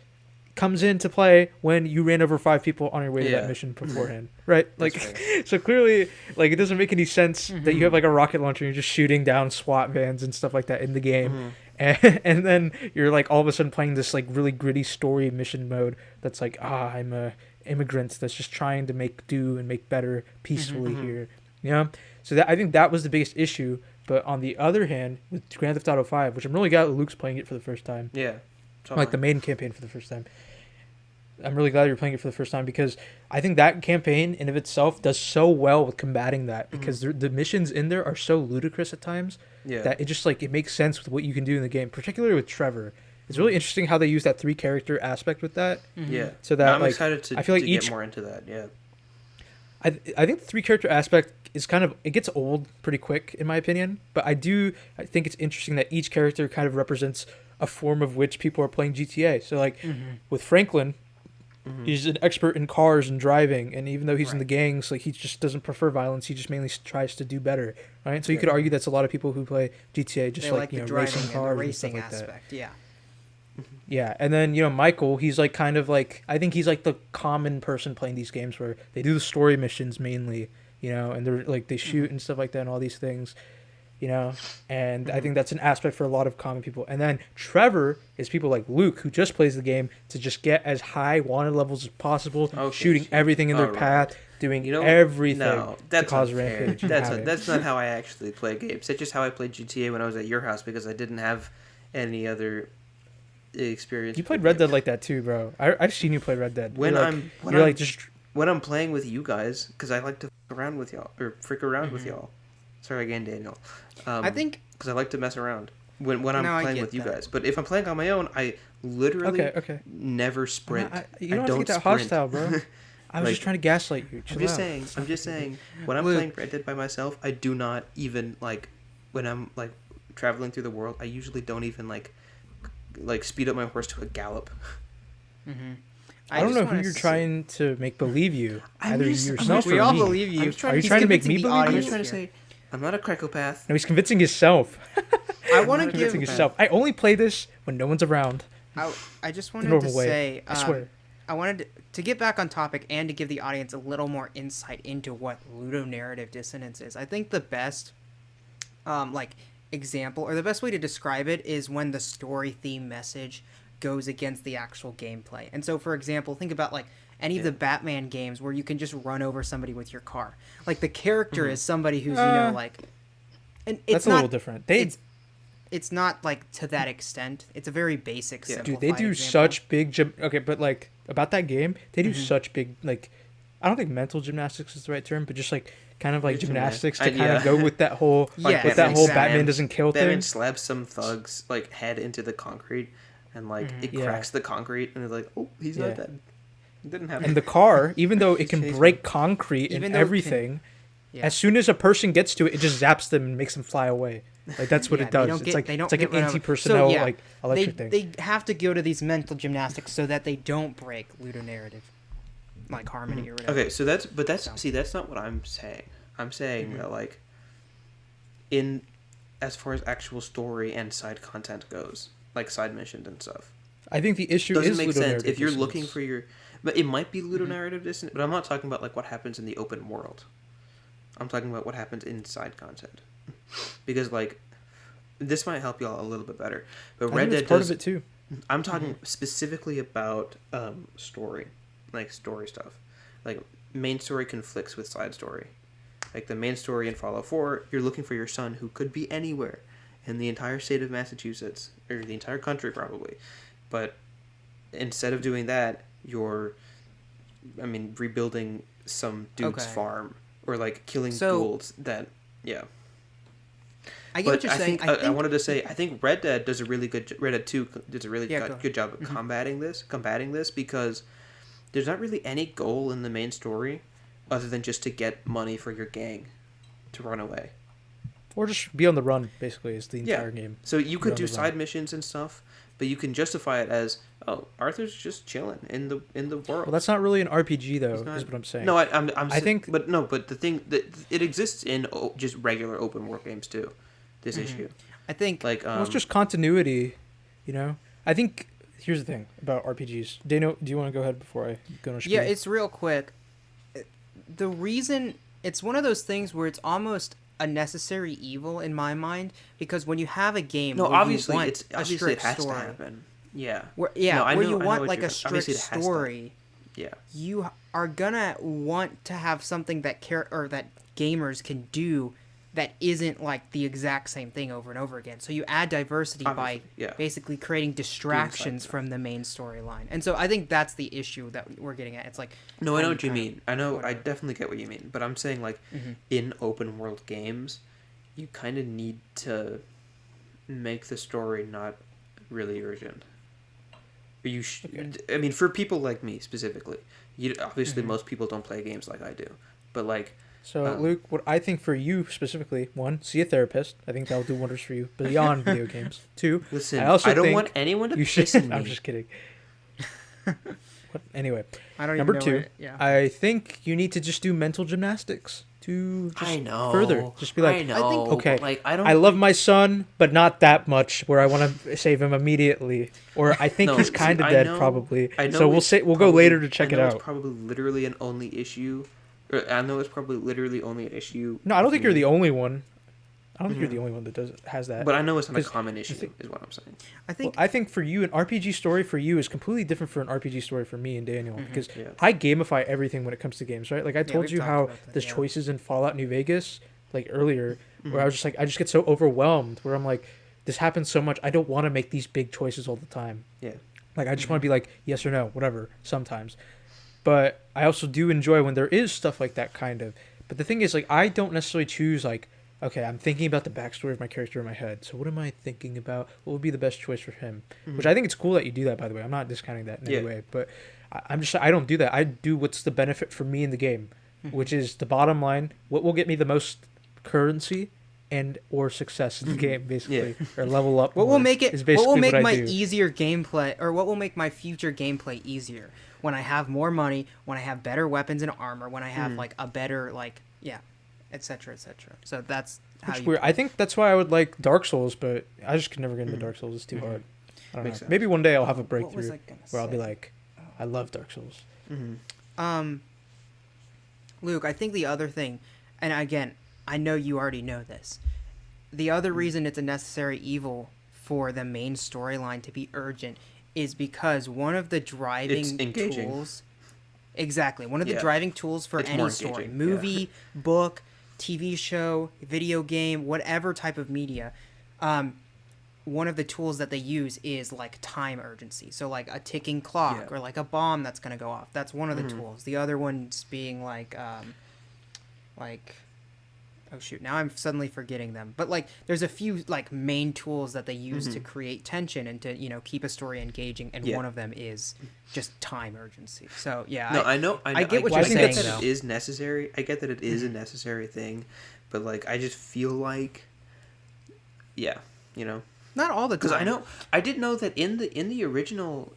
S1: comes into play when you ran over 5 people on your way to that mission beforehand, right? Like,
S2: right.
S1: so clearly, like, it doesn't make any sense that you have like a rocket launcher and you're just shooting down SWAT vans and stuff like that in the game. And then you're like all of a sudden playing this like really gritty story mission mode that's like, I'm a immigrant that's just trying to make do and make better peacefully here, So I think that was the biggest issue. But on the other hand, with Grand Theft Auto 5, which I'm really glad that Luke's playing it for the first time,
S2: Yeah.
S1: like the main campaign for the first time, I'm really glad you're playing it for the first time, because I think that campaign in of itself does so well with combating that, because the missions in there are so ludicrous at times that it just like it makes sense with what you can do in the game, particularly with Trevor. It's really interesting how they use that 3 character aspect with that.
S2: Yeah.
S1: So that
S2: I'm
S1: like
S2: excited to,
S1: I feel like
S2: to
S1: each
S2: get more into that. Yeah.
S1: I think the 3 character aspect is kind of, it gets old pretty quick in my opinion, but I think it's interesting that each character kind of represents a form of which people are playing GTA. So like with Franklin, He's an expert in cars and driving, and even though he's in the
S3: Right.
S1: gangs, like he just doesn't prefer violence. He just mainly tries to do better, right? So you could argue that's a lot of people who play GTA just
S3: They
S1: like
S3: like the
S1: racing
S3: driving and the
S1: cars and
S3: racing
S1: stuff like that.
S3: aspect. Yeah.
S1: Yeah, and then Michael, he's like kind of like I think he's like the common person playing these games where they do the story missions mainly, and they're like they shoot and stuff like that and all these things, and I think that's an aspect for a lot of common people. And then Trevor is people like Luke who just plays the game to just get as high wanted levels as possible,
S2: Okay,
S1: shooting everything in their
S2: alright.
S1: path, doing
S2: You know,
S1: everything
S2: no,
S1: to
S2: that's
S1: cause
S2: not fair.
S1: rampage. and havoc.
S2: That's not how I actually play games. That's just how I played GTA when I was at your house because I didn't have any other experience.
S1: You played
S2: with
S1: Red
S2: games.
S1: Dead like that too, bro. I've seen you play Red Dead.
S2: When
S1: you're like,
S2: I'm when
S1: you're
S2: I'm,
S1: like just
S2: when I'm playing with you guys because I like to f around with y'all or freak around with y'all. Sorry again, Daniel.
S3: I think
S2: because I like to mess around when I'm
S3: No, I
S2: playing
S3: get
S2: with you
S3: that.
S2: guys. But if I'm playing on my own, I literally
S1: okay.
S2: never sprint.
S1: You don't
S2: I
S1: have
S2: don't
S1: to get that
S2: sprint.
S1: hostile, bro. I was
S2: Like,
S1: just trying to gaslight you. Chill
S2: I'm just
S1: out.
S2: saying. I'm just saying. When I'm
S3: Luke.
S2: playing Red Dead by myself, I do not even like. When I'm like traveling through the world, I usually don't even like speed up my horse to a gallop.
S1: I don't
S3: just
S1: know who
S3: wanna
S1: you're
S3: say-
S1: trying to make believe you.
S2: I'm
S1: Either
S2: just-
S1: yourself
S3: We
S1: or
S3: all
S1: me.
S3: believe you.
S2: I'm just trying
S1: Are you
S2: to-
S1: trying to make
S3: convincing
S1: me
S3: the
S1: believe
S2: I'm
S1: you?
S2: just
S3: audience
S2: trying to
S3: here.
S2: say, I'm not a psychopath.
S1: No, he's convincing himself.
S3: I want to
S2: not
S1: Convincing
S3: give.
S1: himself. I only play this when no one's around.
S3: I just
S1: The
S3: wanted to
S1: normal way.
S3: say.
S1: I swear.
S3: I wanted to get back on topic and to give the audience a little more insight into what ludonarrative dissonance is. I think the best, example or the best way to describe it is when the story theme message goes against the actual gameplay. And so, for example, think about like any of the Batman games where you can just run over somebody with your car. Like the character is somebody who's like, and it's
S1: That's a
S3: not
S1: little different.
S3: it's not like to that extent. It's a very basic.
S2: Yeah.
S1: Dude, they
S3: simplified
S1: do
S3: example.
S1: such big okay, but like about that game, they do such big like I don't think mental gymnastics is the right term, but just like kind of like
S2: Just
S1: gymnastics to
S2: gymnastics.
S1: kind of
S2: Yeah.
S1: go with that whole
S3: Yeah,
S1: with that whole
S3: exactly.
S1: Batman doesn't kill
S2: Batman
S1: thing.
S2: slabs some thugs like head into the concrete, and like it
S1: Yeah.
S2: cracks the concrete, and it's like, oh, he's
S1: Yeah.
S2: not dead. It didn't happen.
S1: And the car, even though it can
S2: changed
S1: break concrete
S3: Even
S1: and
S3: though it can-
S1: everything,
S3: Yeah.
S1: as soon as a person gets to it, it just zaps them and makes them fly away. Like that's what
S3: Yeah,
S1: it
S3: they
S1: does.
S3: don't
S1: It's
S3: get-
S1: like
S3: they don't
S1: it's like an
S3: get run over.
S1: anti-personnel
S3: So, yeah,
S1: like electric thing.
S3: They have to go to these mental gymnastics so that they don't break ludonarrative, like harmony or whatever.
S2: Okay, so that's
S3: So.
S2: see, that's not what I'm saying. I'm saying
S3: Mm-hmm.
S2: that like in as far as actual story and side content goes, like side missions and stuff.
S1: I think the issue
S2: Doesn't
S1: is
S2: make sense
S1: ludonarrative
S2: if you're
S1: dissonance.
S2: looking for your but it might be ludonarrative dissonance, but I'm not talking about like what happens in the open world. I'm talking about what happens inside content. Because like this might help y'all a little bit better. But
S1: I
S2: Red
S1: think
S2: Dead
S1: that's part
S2: does
S1: of it too.
S2: I'm talking specifically about story, like story stuff. Like main story conflicts with side story. Like the main story in Fallout 4, you're looking for your son who could be anywhere in the entire state of Massachusetts or the entire country probably. But instead of doing that, you're rebuilding some dude's
S3: Okay.
S2: farm or like killing
S3: So-
S2: ghouls that
S3: I get
S2: but
S3: what you're
S2: I
S3: saying.
S2: think I wanted to say I think Red Dead does a really good Red Dead 2 does a really
S3: Yeah, go
S2: good job of combating this because there's not really any goal in the main story other than just to get money for your gang to run away.
S1: Or just be on the run, basically, is the entire game.
S2: So you could
S1: on
S2: do
S1: the run.
S2: side missions and stuff, but you can justify it as, oh, Arthur's just chilling in the world.
S1: Well, that's not really an RPG, though,
S2: It's not-
S1: is what I'm saying.
S2: No,
S1: I think-
S2: but the thing that it exists in just regular open world games too. This issue,
S3: I think
S2: like,
S1: Well, it's just continuity, I think, here's the thing about RPGs. Dano, do you want to go ahead before I go on a
S3: yeah,
S1: spiel?
S3: it's real quick. The reason it's one of those things where it's almost a necessary evil in my mind because when you have a game,
S2: no,
S3: where
S2: obviously
S3: you want
S2: it's
S3: a
S2: obviously it
S3: strict
S2: has
S3: story,
S2: to happen. Yeah,
S3: where
S2: No, I
S3: where
S2: know-
S3: you
S2: I know
S3: want
S2: what
S3: like
S2: you're-
S3: a strict
S2: obviously it has to.
S3: story,
S2: yeah.
S3: you are gonna want to have something that that gamers can do that isn't like the exact same thing over and over again. So you add diversity by
S2: Obviously, yeah.
S3: basically creating distractions
S2: stuff.
S3: from the main storyline. And so I think that's the issue that we're getting at. It's like
S2: No, I
S3: how
S2: know
S3: you
S2: what you
S3: kinda-
S2: mean. I know. I
S3: whatever.
S2: definitely get what you mean. But I'm saying, like, in open world games, you kind of need to make the story not really urgent. I mean, for people like me specifically, obviously most people don't play games like I do. But like,
S1: So, Luke, what I think for you specifically, one, see a therapist. I think that'll do wonders for you beyond video games. Two,
S2: listen,
S1: I also
S2: don't
S1: think
S2: want anyone to
S1: you should.
S2: piss in me.
S1: I'm just kidding. Anyway,
S3: I don't
S1: number
S3: even know
S1: two,
S3: it. Yeah.
S1: I think you need to just do mental gymnastics to just
S2: I know.
S1: further. Just be like,
S2: I know.
S1: okay,
S2: Like I don't.
S1: I love my son, but not that much where I want to save him immediately. Or I think
S2: No,
S1: he's
S2: see,
S1: kind of
S2: I
S1: dead,
S2: know-
S1: probably.
S2: I know
S1: So we'll
S2: it's
S1: say we'll go
S2: probably-
S1: later to check it
S2: I know it's
S1: out.
S2: probably literally an only issue. I know it's probably literally only an issue.
S1: No, I don't
S2: with
S1: think you're
S2: me.
S1: the only one. I don't think you're
S2: Mhm.
S1: the only one that has that.
S2: But I know it's not a
S1: 'Cause
S2: common issue.
S1: thi-
S2: Is what I'm saying.
S3: I
S1: Well,
S3: think
S1: I think for you, an RPG story for you is completely different from an RPG story for me and Daniel
S3: Mhm.
S1: because
S2: Yeah.
S1: I gamify everything when it comes to games, right? Like I told
S3: we've
S1: you
S3: talked
S1: how
S3: about that,
S1: the
S3: yeah.
S1: choices in Fallout New Vegas, like earlier, where I
S2: Mhm.
S1: was just like, I just get so overwhelmed where I'm like, this happens so much. I don't want to make these big choices all the time.
S2: Yeah.
S1: Like I just want to be like yes or no, whatever. Sometimes, but I also do enjoy when there is stuff like that kind of. But the thing is, like, I don't necessarily choose like, okay, I'm thinking about the backstory of my character in my head. So what am I thinking about? What would be the best choice for him? Which I think it's cool that you do that. By the way, I'm not discounting that in any
S2: Yeah.
S1: way. But I'm just I don't do that. I do what's the benefit for me in the game, which is the bottom line. What will get me the most currency and or success in the game, basically, or level up.
S3: what will
S1: more
S3: make it
S1: is
S3: what
S1: basically
S3: will make
S1: I
S3: my
S1: do.
S3: easier gameplay, or what will make my future gameplay easier when I have more money, when I have better weapons and armor, when I have like a better etc., etc. So that's how
S1: Which
S3: you
S1: weird.
S3: play.
S1: I think that's why I would like Dark Souls, but I just can never get into Dark Souls. It's too hard. I don't
S2: Makes
S1: know.
S2: sense.
S1: Maybe one day I'll have a
S3: What was
S1: breakthrough
S3: I gonna
S1: where I'll be
S3: say?
S1: like, I love Dark Souls.
S2: Mm-hmm.
S3: Luke, I think the other thing, and again, I know you already know this, the other reason it's a necessary evil for the main storyline to be urgent is because one of the driving
S2: engaging.
S3: tools, exactly, one of the
S2: Yeah.
S3: driving tools for
S2: It's
S3: any
S2: more
S3: story,
S2: engaging,
S3: movie, book, TV show, video game, whatever type of media, one of the tools that they use is like time urgency. So like a ticking clock
S2: Yeah.
S3: or like a bomb that's gonna go off. That's one of the
S2: Mhm.
S3: tools. The other one's being like oh shoot, now I'm suddenly forgetting them. But like there's a few like main tools that they use to create tension and to, keep a story engaging, and
S2: Yeah.
S3: one of them is just time urgency. So yeah,
S2: No, I know.
S3: I get what
S1: you're
S2: I
S1: saying,
S2: get that
S3: though.
S2: it is necessary. I get that it is a necessary thing, but like I just feel like, yeah,
S3: not all the time.
S2: because I did know that in the original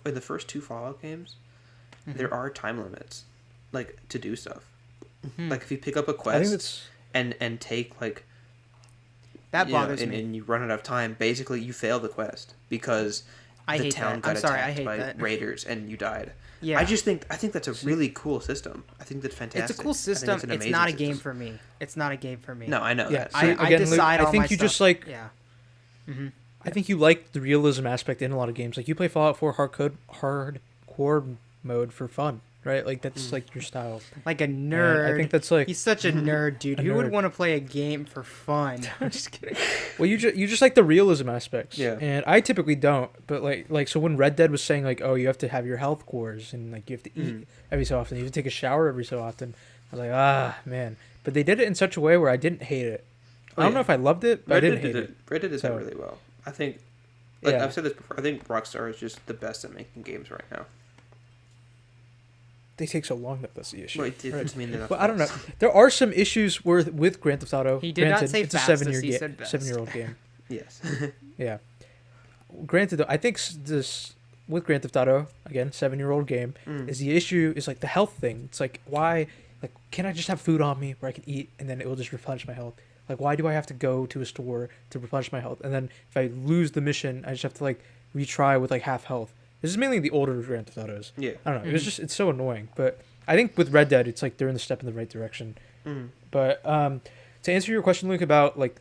S2: in the first two Fallout games, there are time limits, like to do stuff. Like if you pick up a
S1: I think
S2: quest
S1: that's
S2: and take like
S3: that
S2: you know,
S3: bothers me.
S2: and you run out of time, basically you fail the quest because
S3: I
S2: the
S3: hate
S2: town
S3: that.
S2: got
S3: I'm sorry, I
S2: attacked
S3: hate
S2: by
S3: that.
S2: raiders and you died.
S3: Yeah.
S2: I think that's a really cool system. I think that's fantastic.
S3: It's a cool
S2: I think
S3: system.
S2: an
S3: It's
S2: amazing
S3: not a
S2: system.
S3: game for me. It's not a game for me.
S2: No, I know
S1: yeah.
S2: that.
S1: So
S3: I
S1: again, Luke,
S3: decide
S1: I
S3: all
S1: think
S3: my
S1: you just
S3: stuff.
S1: like.
S3: Yeah.
S1: I think you like the realism aspect in a lot of games. Like you play Fallout 4 hardcore mode for fun, right? Like that's like your style.
S3: Like a
S1: And
S3: nerd.
S1: I think that's like
S3: He's such a nerd, dude.
S1: A
S3: Who would
S1: nerd.
S3: want to play a game for fun?
S1: I'm just kidding. Well, you just like the realism aspects.
S2: Yeah.
S1: And I typically don't. But like so when Red Dead was saying like, oh, you have to have your health cores and like you have to eat every so often, you have to take a shower every so often. I was like, man. But they did it in such a way where I didn't hate it. I don't know if I loved it, but I didn't hate it.
S2: Red Dead did
S1: So-
S2: that really well. I think, like
S1: Yeah.
S2: I've said this before, I think Rockstar is just the best at making games right now.
S1: They take so long that that's the issue.
S2: Well, it
S1: Right.
S2: doesn't mean they're not
S1: Well, I don't know.
S2: fast.
S1: There are some issues with Grand Theft Auto.
S3: He did not say
S1: it's a
S3: fastest,
S1: 7-year
S3: he said best.
S1: 7-year-old game.
S2: Yes.
S1: Yeah. Granted, though, I think this with Grand Theft Auto again, 7-year-old game is the issue is like the health thing. It's like why, like, can I just have food on me where I can eat and then it will just replenish my health? Like, why do I have to go to a store to replenish my health? And then if I lose the mission, I just have to like retry with like half health. This is mainly the older Grand Theft Autos.
S2: Yeah.
S1: I don't know. It's so annoying. But I think with Red Dead, it's like they're in the step in the right direction. But to answer your question, Luke, about like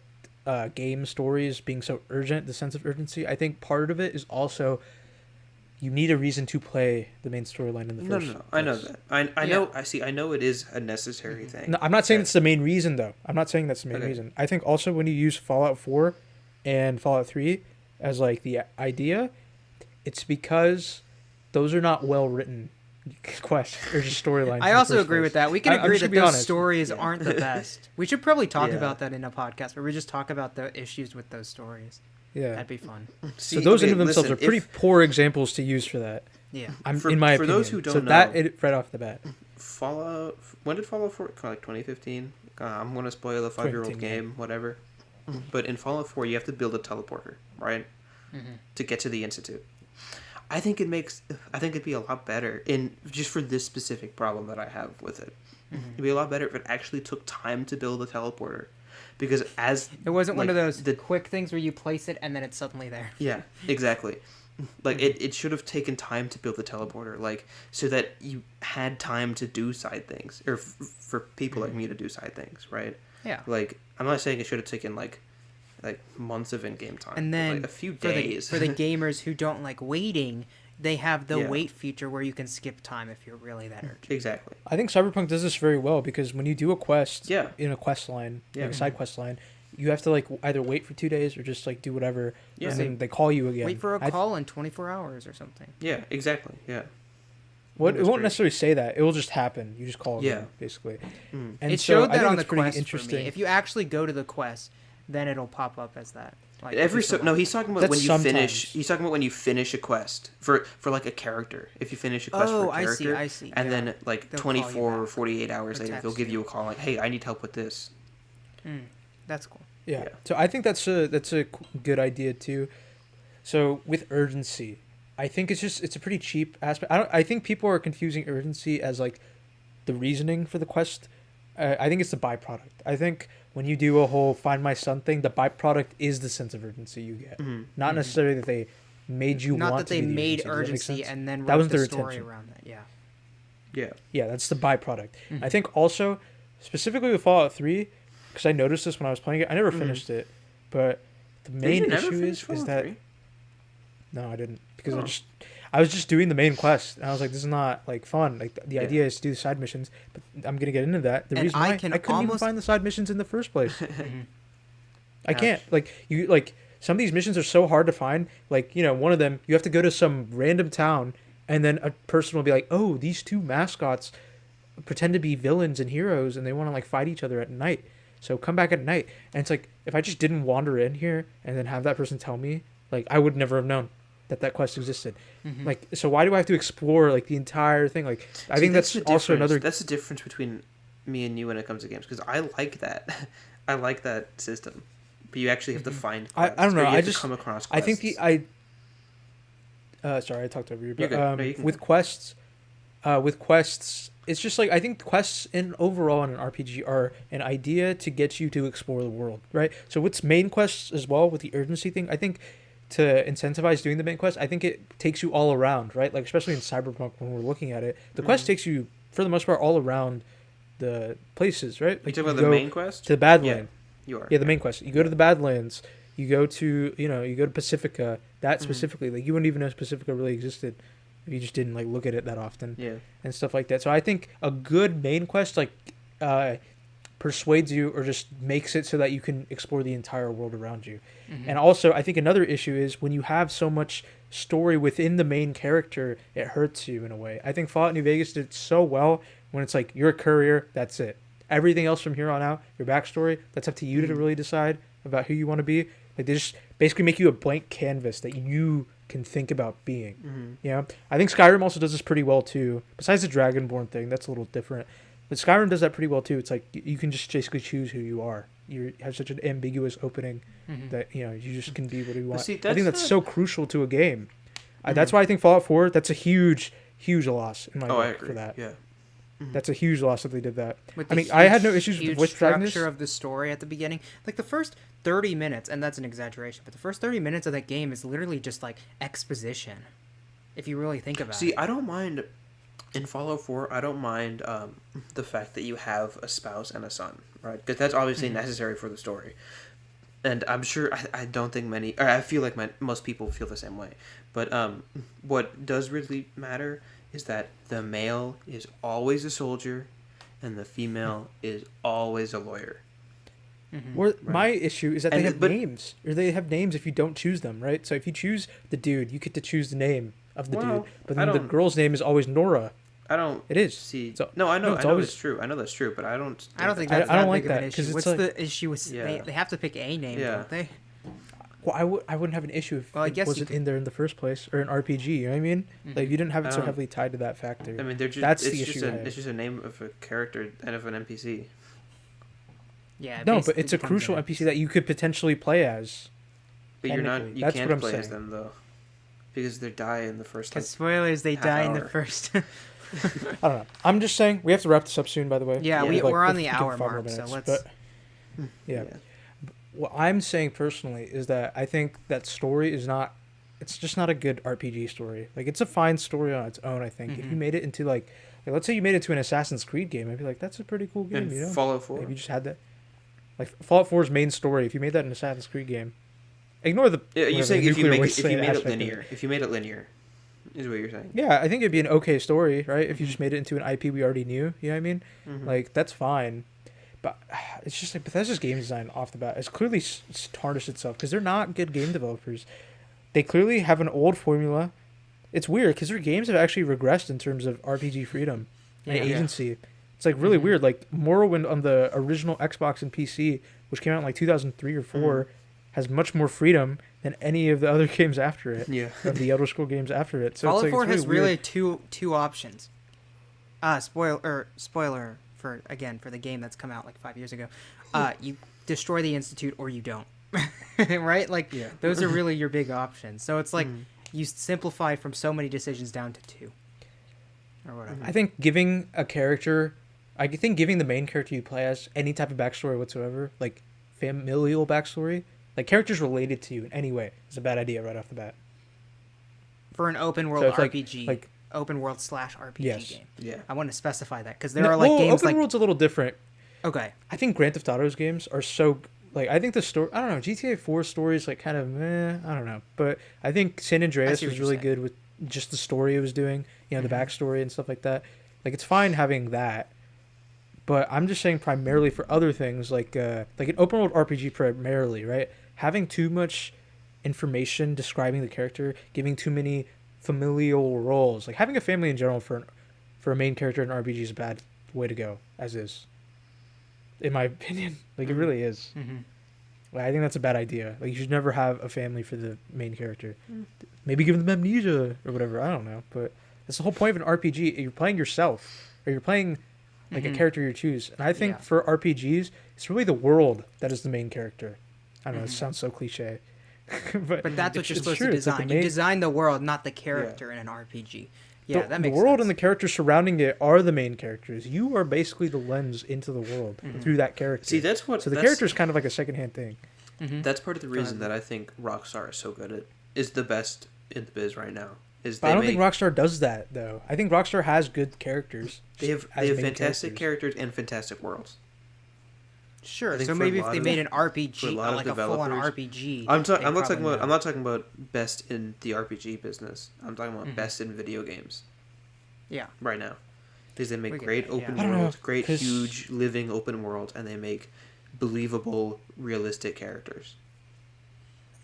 S1: game stories being so urgent, the sense of urgency, I think part of it is also you need a reason to play the main storyline in the
S2: No,
S1: first.
S2: no, no. I know
S1: place.
S2: that. I know. I see. I know it is a necessary thing.
S1: No, I'm not saying
S2: that-
S1: that's the main reason, though. I'm not saying that's the main
S2: Okay.
S1: reason. I think also when you use Fallout 4 and Fallout 3 as like the idea, it's because those are not well written quests or just storylines.
S3: I also agree with that. We can
S1: I'm
S3: agree
S1: just
S3: that
S1: gonna be
S3: those
S1: honest.
S3: stories aren't the best. We should probably talk
S2: Yeah.
S3: about that in a podcast where we just talk about the issues with those stories.
S1: Yeah.
S3: That'd be fun.
S2: See,
S1: So those
S2: okay,
S1: in themselves
S2: listen,
S1: are pretty poor examples to use for that.
S3: Yeah.
S1: In my
S2: for
S1: opinion.
S2: those who don't
S1: so
S2: know-
S1: that right off the bat.
S2: Fallout. When did Fallout 4 come? Like 2015. I'm gonna spoil a 5-year-old
S1: 2015,
S2: game, whatever. But in Fallout 4, you have to build a teleporter, right? To get to the institute. I think it'd be a lot better in just for this specific problem that I have with it. It'd be a lot better if it actually took time to build a teleporter, because
S3: It wasn't one
S2: like,
S3: of those quick things where you place it and then it's suddenly there.
S2: yeah, exactly. Like it should have taken time to build the teleporter, like so that you had time to do side things, or for people like me to do side things, right?
S3: Yeah.
S2: Like I'm not saying it should have taken like months of in-game time,
S3: And
S2: but,
S3: then
S2: like, a few days.
S3: for the gamers who don't like waiting, they have the
S2: Yeah.
S3: wait feature where you can skip time if you're really that urgent.
S2: Exactly.
S1: I think Cyberpunk does this very well because when you do a quest
S2: Yeah.
S1: in a quest line,
S2: Yeah.
S1: like a side quest line, you have to like either wait for 2 days or just like do whatever,
S2: Yeah.
S1: and then they call you again.
S3: Wait for a
S1: I-
S3: call in 24 hours or something.
S2: Yeah, exactly. Yeah.
S1: What, it
S2: That's
S1: won't
S2: great.
S1: necessarily say that. It will just happen. You just call
S2: Yeah.
S1: again, basically.
S2: Mm.
S1: And
S3: It
S1: so
S3: showed
S1: I
S3: that
S1: think
S3: on the
S1: that's pretty
S3: quest for
S1: interesting.
S3: me. If you actually go to the quest, then it'll pop up as that. Like
S2: Every
S3: if you
S2: no, he's talking about
S1: That's
S2: when you
S1: sometimes.
S2: finish. He's talking about when you finish a quest for like a character. If you finish a quest for a
S3: I see,
S2: character,
S3: I see,
S2: and
S3: yeah.
S2: then like
S3: They'll call you
S2: 24 or
S3: back.
S2: 48 hours
S3: Or
S2: later, they'll
S3: text
S2: give
S3: you.
S2: you a call like, "Hey, I need help with this."
S3: That's cool.
S1: Yeah.
S2: Yeah.
S1: So I think that's a good idea too. So with urgency, I think it's a pretty cheap aspect. I think people are confusing urgency as like the reasoning for the quest. I think it's the byproduct. I think when you do a whole find my son thing, the byproduct is the sense of urgency you get. Not necessarily that they made you
S3: Not
S1: want
S3: that
S1: to
S3: they
S1: do the
S3: made
S1: Does that make
S3: urgency
S1: sense?
S3: and then
S1: That
S3: wrote
S1: was
S3: the
S1: their
S3: story
S1: intention.
S3: around that. Yeah.
S2: Yeah.
S1: Yeah, that's the byproduct. I think also, specifically with Fallout 3, because I noticed this when I was playing it. I never finished it, but the
S2: Did
S1: main
S2: you never
S1: issue
S2: finish
S1: is
S2: Fallout
S1: that
S2: 3?
S1: no, I didn't because
S2: Oh.
S1: I was just doing the main quest, and I was like, this is not like fun. Like the
S2: Yeah.
S1: idea is to do the side missions, but I'm gonna get into that. The
S3: And
S1: reason
S3: I
S1: why
S3: can
S1: I couldn't even
S3: almost-
S1: find the side missions in the first place. I
S2: Ouch.
S1: can't like some of these missions are so hard to find. Like one of them you have to go to some random town, and then a person will be like, oh, these two mascots pretend to be villains and heroes, and they want to like fight each other at night. So come back at night, and it's like if I just didn't wander in here and then have that person tell me, like I would never have known that quest existed. Like, so why do I have to explore like the entire thing? Like, I
S2: See,
S1: think that's
S2: the
S1: also
S2: difference.
S1: another.
S2: That's the difference between me and you when it comes to games, because I like that. I like that system, but you actually have to find.
S1: I
S2: Quests,
S1: don't know.
S2: or you
S1: I
S2: have to
S1: just
S2: come across.
S1: I think
S2: quests.
S1: sorry, I talked over you,
S2: You're
S1: but
S2: good. No, you can
S1: with quests, it's just like I think quests in overall in an RPG are an idea to get you to explore the world, right? So with main quests as well, with the urgency thing, I think to incentivize doing the main quest, I think it takes you all around, right? Like especially in Cyberpunk when we're looking at it, the quest takes you for the most part all around the places, right?
S2: You
S1: Like
S2: talking about
S1: go
S2: the main quest?
S1: to the Badland.
S2: You are.
S1: Yeah, the main quest. You go to the Badlands. You go to you go to Pacifica. That specifically, like you wouldn't even know Pacifica really existed if you just didn't like look at it that often
S2: Yeah.
S1: and stuff like that. So I think a good main quest like persuades you or just makes it so that you can explore the entire world around you. And also, I think another issue is when you have so much story within the main character, it hurts you in a way. I think Fallout New Vegas did so well when it's like you're a courier, that's it. Everything else from here on out, your backstory, that's up to you to really decide about who you want to be. Like they just basically make you a blank canvas that you can think about being. You know, I think Skyrim also does this pretty well too. Besides the Dragonborn thing, that's a little different. But Skyrim does that pretty well too. It's like you can just basically choose who you are. You have such an ambiguous opening that you just can be what you want.
S2: see,
S1: I
S2: that's
S1: think that's
S2: not-
S1: so crucial to a game. That's why I think Fallout 4. That's a huge loss in my
S2: Oh, I
S1: book
S2: agree.
S1: for that.
S2: Yeah.
S1: That's a huge loss that they did that.
S3: With
S1: I
S3: the
S1: mean, I had no
S3: huge-
S1: issues with the
S3: huge
S1: voice protagonist.
S3: structure of the story at the beginning. Like the first 30 minutes, and that's an exaggeration, but the first 30 minutes of that game is literally just like exposition. If you really think about
S2: See,
S3: it.
S2: I don't mind in Fallout 4. I don't mind the fact that you have a spouse and a son, right? Because that's obviously necessary for the story. And I'm sure I don't think many. Or I feel like most people feel the same way. But what does really matter is that the male is always a soldier, and the female is always a lawyer.
S1: Or my issue is that they
S2: And-
S1: have
S2: but-
S1: names, or they have names if you don't choose them, right? So if you choose the dude, you get to choose the name of the
S2: Well,
S1: dude, but
S2: I
S1: then the
S2: don't-
S1: girl's name is always Nora.
S2: I don't.
S1: It is.
S2: See,
S1: So-
S2: no, I know.
S1: no, it's
S2: I know
S1: always-
S2: that's true. I know that's true, but I don't.
S3: I don't think
S1: I-
S3: that's
S1: I don't
S3: that
S1: like
S3: big of
S1: that,
S3: an
S1: 'cause
S3: issue.
S1: it's
S3: What's
S1: like-
S3: the issue with
S2: Yeah.
S3: they have to pick a name,
S2: Yeah.
S3: don't they?
S1: Well, I wouldn't have an issue if
S3: Well, I
S1: it
S3: guess you
S1: wasn't
S3: could-
S1: in there in the first place, or an RPG. You know what I mean? Like you didn't have it so
S2: Um,
S1: heavily tied to that factor.
S2: I mean, they're just.
S1: That's
S2: it's
S1: the
S2: just
S1: issue I
S2: a.
S1: have.
S2: It's just a name of a character and of an NPC.
S3: Yeah.
S1: No, but
S3: basically
S1: it's a
S3: becomes
S1: crucial
S3: an
S1: NPC that you could potentially play as.
S2: But you're not.
S1: Technically,
S2: You
S1: that's
S2: can't
S1: what I'm
S2: play as
S1: saying.
S2: them though. because they die in the first.
S3: Because spoilers, they
S2: half
S3: die in the
S2: hour.
S3: first.
S1: I don't know. I'm just saying we have to wrap this up soon. By the way.
S3: Yeah,
S2: Yeah.
S3: we're on the
S1: freaking
S3: hour
S1: 5 more
S3: mark, so
S1: minutes,
S3: let's.
S1: But yeah. What I'm saying personally is that I think that story is not. It's just not a good RPG story. Like it's a fine story on its own. I think if you made it into like let's say you made it to an Assassin's Creed game, I'd be like, that's a pretty cool game.
S2: And
S1: You know,
S2: Fallout 4.
S1: if you just had that, like Fallout 4's main story. If you made that an Assassin's Creed game, ignore the.
S2: Yeah, you're
S1: whatever,
S2: saying
S1: the
S2: if you
S1: nuclear
S2: make it,
S1: waste
S2: if you made it
S1: aspect of
S2: linear, is what you're saying.
S1: Yeah, I think it'd be an okay story, right? If you just made it into an IP we already knew, you know what I mean? Like that's fine, but it's just like Bethesda's game design off the bat has clearly tarnished itself because they're not good game developers. They clearly have an old formula. It's weird because their games have actually regressed in terms of RPG freedom and agency. It's like really weird. Like Morrowind on the original Xbox and PC, which came out in like 2003 or 4, has much more freedom than any of the other games after it.
S2: Yeah.
S1: Of the Elder Scrolls games after it. So
S3: Fallout
S1: it's like,
S3: 4
S1: it's
S3: has
S1: really
S3: really
S1: weird.
S3: two options. Spoiler for the game that's come out like 5 years ago. You destroy the Institute or you don't. Right? Like those are really your big options. So it's like you simplify from so many decisions down to 2. Or whatever.
S1: I think giving the main character you play as any type of backstory whatsoever, like familial backstory, like characters related to you in any way, is a bad idea right off the bat.
S3: For an open world
S1: So it's
S3: RPG, open world / RPG
S1: Yes.
S3: game.
S2: Yeah.
S3: I want to specify that because there are like games
S1: open
S3: like
S1: world's a little different.
S3: okay,
S1: I think Grand Theft Auto's games are so like I think the story. I don't know. GTA 4 story is like kind of I don't know, but I think San Andreas
S3: see what
S1: was
S3: you're
S1: really
S3: saying.
S1: good with just the story it was doing. You know, the backstory and stuff like that. Like it's fine having that, but I'm just saying primarily for other things like an open world RPG primarily, right? Having too much information describing the character, giving too many familial roles, like having a family in general for a main character in an RPG is a bad way to go, as is, in my opinion. Like it really is. Like, I think that's a bad idea. Like you should never have a family for the main character. Maybe give them amnesia or whatever. I don't know, but that's the whole point of an RPG. You're playing yourself, or you're playing like a character you choose. And I think for RPGs, it's really the world that is the main character. I don't know. It sounds so cliche.
S3: but that's what you're supposed to
S1: true. It's like
S3: design.
S1: the
S3: You
S1: main-
S3: design the world, not the character in an RPG. Yeah, that makes
S1: the world
S3: sense.
S1: and the characters surrounding it are the main characters. You are basically the lens into the world through that character.
S2: See, that's what.
S1: So the
S2: that's,
S1: character is kind of like a secondhand thing.
S2: That's part of the reason that I think Rockstar is so good at is the best in the biz right now.
S1: But I don't think Rockstar does that though. I think Rockstar has good characters.
S2: They have
S1: as main
S2: fantastic characters and fantastic worlds.
S3: Sure.
S2: think
S3: So
S2: for
S3: maybe
S2: a
S3: if
S2: lot
S3: they
S2: of-
S3: made an
S2: for a
S3: RPG,
S2: lot of
S3: like a full-on
S2: developers-
S3: RPG.
S2: I'm
S3: they
S2: not talking
S3: probably
S2: about. I'm
S3: know.
S2: not talking about best in the RPG business. I'm talking about best in video games
S3: Yeah.
S2: right now, because they make
S3: We get
S2: great
S3: that, yeah.
S2: open
S1: I don't know,
S2: worlds, great
S1: 'cause-
S2: huge living open worlds, and they make believable, realistic characters.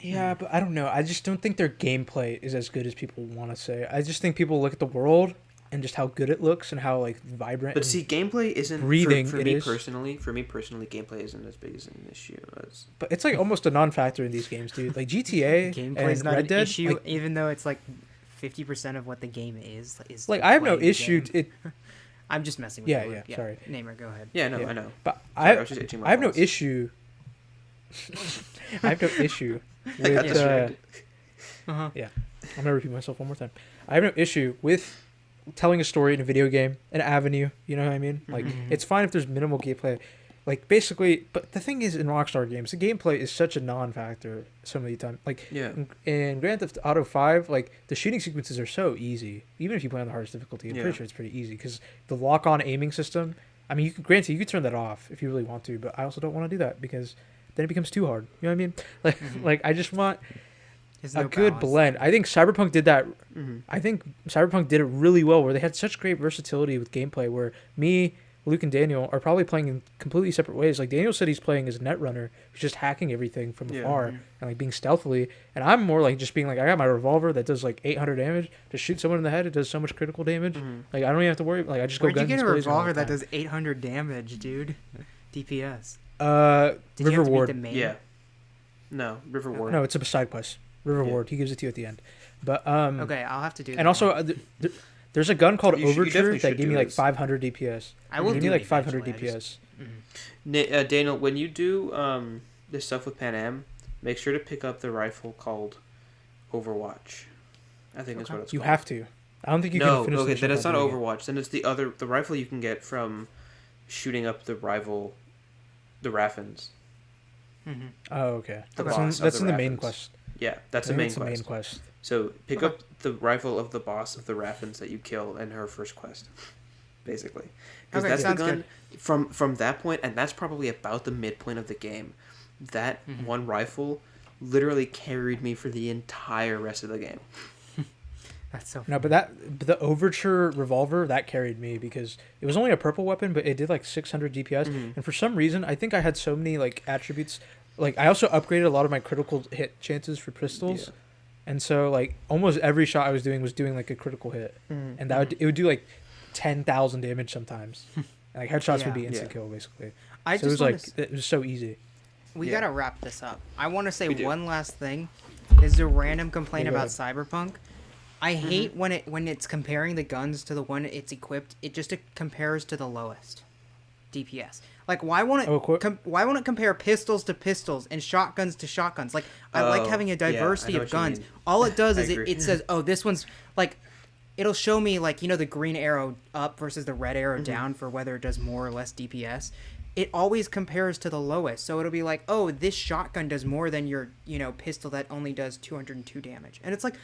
S1: Yeah, but I don't know. I just don't think their gameplay is as good as people want to say. I just think people look at the world and just how good it looks and how like vibrant.
S2: But
S1: and
S2: see, gameplay isn't
S1: breathing,
S2: for
S1: it
S2: me
S1: is.
S2: personally. For me personally, gameplay isn't as big as an issue as.
S1: but it's like almost a non-factor in these games, dude. Like GTA
S3: Gameplay's
S1: and
S3: not
S1: Red
S3: an
S1: Dead.
S3: issue,
S1: Like,
S3: even though it's like 50% of what the game is.
S1: like I have no
S3: playing the
S1: issue.
S3: game.
S1: It,
S3: I'm just messing with
S1: Yeah,
S3: you.
S1: yeah, sorry.
S3: Namer, go ahead.
S2: Yeah, no,
S1: Yeah.
S2: I know.
S1: but
S2: Sorry, I was just itching my
S1: I have no
S2: balls.
S1: issue. I have no issue
S2: I got
S1: with.
S2: distracted.
S3: Uh-huh.
S1: Yeah, I'm gonna repeat myself one more time. I have no issue with telling a story in a video game, an avenue. You know what I mean? Like it's fine if there's minimal gameplay. Like basically, but the thing is, in Rockstar games, the gameplay is such a non-factor so many times. Like
S2: Yeah.
S1: in Grand Theft Auto 5, like the shooting sequences are so easy. Even if you play on the hardest difficulty, I'm
S2: Yeah.
S1: pretty sure it's pretty easy because the lock-on aiming system. I mean, granted, you could turn that off if you really want to, but I also don't want to do that because then it becomes too hard. You know what I mean? Like, like I just want
S3: There's
S1: a
S3: no
S1: good
S3: balance.
S1: blend. I think Cyberpunk did that.
S2: Mhm.
S1: I think Cyberpunk did it really well, where they had such great versatility with gameplay. Where me, Luke, and Daniel are probably playing in completely separate ways. Like Daniel said, he's playing as a netrunner, who's just hacking everything from
S2: Yeah.
S1: afar and like being stealthily. And I'm more like just being like, I got my revolver that does like 800 damage. Just shoot someone in the head, it does so much critical damage.
S2: Mhm.
S1: Like I don't even have to worry. Like I just go
S3: Where'd you
S1: guns
S3: get a
S1: blazing all
S3: revolver
S1: the
S3: that
S1: time.
S3: does 800 damage, dude? DPS.
S1: River
S3: Did you have to beat
S1: Ward.
S3: the main?
S2: Yeah. No, River Ward.
S1: No, it's a side quest. River
S2: Yeah.
S1: Ward. He gives it to you at the end. But
S3: Okay, I'll have to do that.
S1: and also
S3: one.
S1: there's a gun called
S2: You
S1: Overture
S2: definitely
S1: that
S2: should
S1: gave
S2: do
S1: me like
S2: this.
S1: 500 DPS.
S3: I will
S1: Give
S3: do
S1: me
S3: it
S1: like 500
S3: eventually, I
S1: DPS.
S3: just-
S2: Daniel, when you do this stuff with Pan Am, make sure to pick up the rifle called Overwatch. I think that's what it's
S1: You
S2: called.
S1: have to. I don't think you
S2: No,
S1: can finish
S2: okay,
S1: the
S2: then
S1: mission
S2: it's not
S1: without doing
S2: Overwatch. Then it's the rifle you can get from shooting up the rival, the Raffins.
S3: Mm-hmm.
S1: it. Oh, okay.
S2: The
S1: That's
S2: boss
S1: that's
S2: of
S1: in
S2: the
S1: the main
S2: Raffins.
S1: quest.
S2: Yeah, that's
S1: I
S2: the
S1: think
S2: main
S1: that's the
S2: quest.
S1: main quest.
S2: So pick
S3: Okay.
S2: up the rifle of the boss of the Raffins that you kill in her first quest, basically. Because
S3: Okay,
S2: that's the
S3: sounds
S2: gun
S3: good.
S2: from that point, and that's probably about the midpoint of the game. That one rifle literally carried me for the entire rest of the game.
S3: That's so.
S1: No, but the Overture revolver that carried me because it was only a purple weapon, but it did like 600 DPS, and for some reason I think I had so many like attributes. Like I also upgraded a lot of my critical hit chances for pistols,
S2: Yeah.
S1: and so like almost every shot I was doing like a critical hit, and it would do like 10,000 damage sometimes. And, like headshots would be
S3: Yeah.
S1: instant
S2: Yeah.
S1: kill basically.
S3: I
S1: So it
S3: just
S1: was
S3: want
S1: like it was so easy.
S3: we
S2: Yeah.
S3: gotta wrap this up. I want to say
S2: We do.
S3: one last thing. Is a random complaint
S1: Yeah, go
S3: about Cyberpunk. I hate when it's comparing the guns to the one it's equipped. It just compares to the lowest DPS. Like why won't it?
S1: Oh,
S3: Why won't it compare pistols to pistols and shotguns to shotguns? Like I like
S2: Oh,
S3: having a
S2: yeah, I
S3: diversity
S2: know
S3: of
S2: what you
S3: guns.
S2: mean.
S3: All it does
S2: I
S3: is
S2: agree.
S3: it says, oh, this one's like. It'll show me like the green arrow up versus the red arrow down for whether it does more or less DPS. It always compares to the lowest, so it'll be like, oh, this shotgun does more than your pistol that only does 202 damage, and it's like,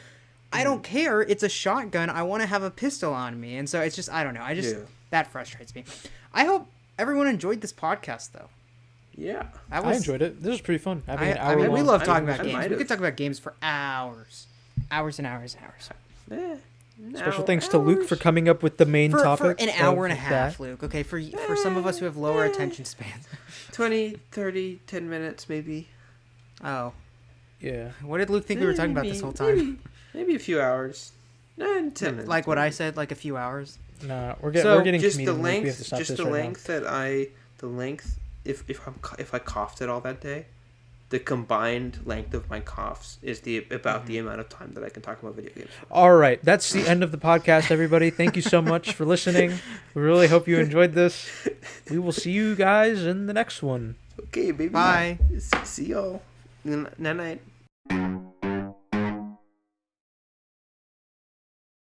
S3: I don't care. It's a shotgun. I want to have a pistol on me, and so it's just I don't know.
S2: Yeah.
S3: That frustrates me. I hope everyone enjoyed this podcast though.
S2: Yeah.
S1: I enjoyed it. This was pretty fun. Having an
S3: I
S1: hour
S3: mean, we
S1: long-
S3: love
S2: I
S3: talking
S2: might
S3: about games. We
S2: have.
S3: could talk about games for hours, hours and hours and hours.
S1: Special thanks to Luke for coming up with the main
S3: For
S1: topic.
S3: an hour and a
S1: of
S3: half,
S1: that.
S3: Luke. Okay, for some of us who have lower attention spans.
S2: 20, 30, 10 minutes maybe.
S3: Oh,
S1: Yeah.
S3: what did Luke think we were talking about this whole time?
S2: Maybe a few hours. 10 minutes.
S3: Like what I said, like a few hours.
S1: Nah, we're
S3: So,
S1: getting
S2: Just the
S1: comedian. Like, we have to
S2: length,
S1: stop
S2: just
S1: this
S2: the
S1: right
S2: length that the length if I coughed it all that day, the combined length of my coughs is about the amount of time that I can talk about video games.
S1: now. All right, that's the end of the podcast, everybody. Thank you so much for listening. We really hope you enjoyed this. We will see you guys in the next one.
S2: Okay, baby.
S3: Bye.
S2: See y'all. Night night.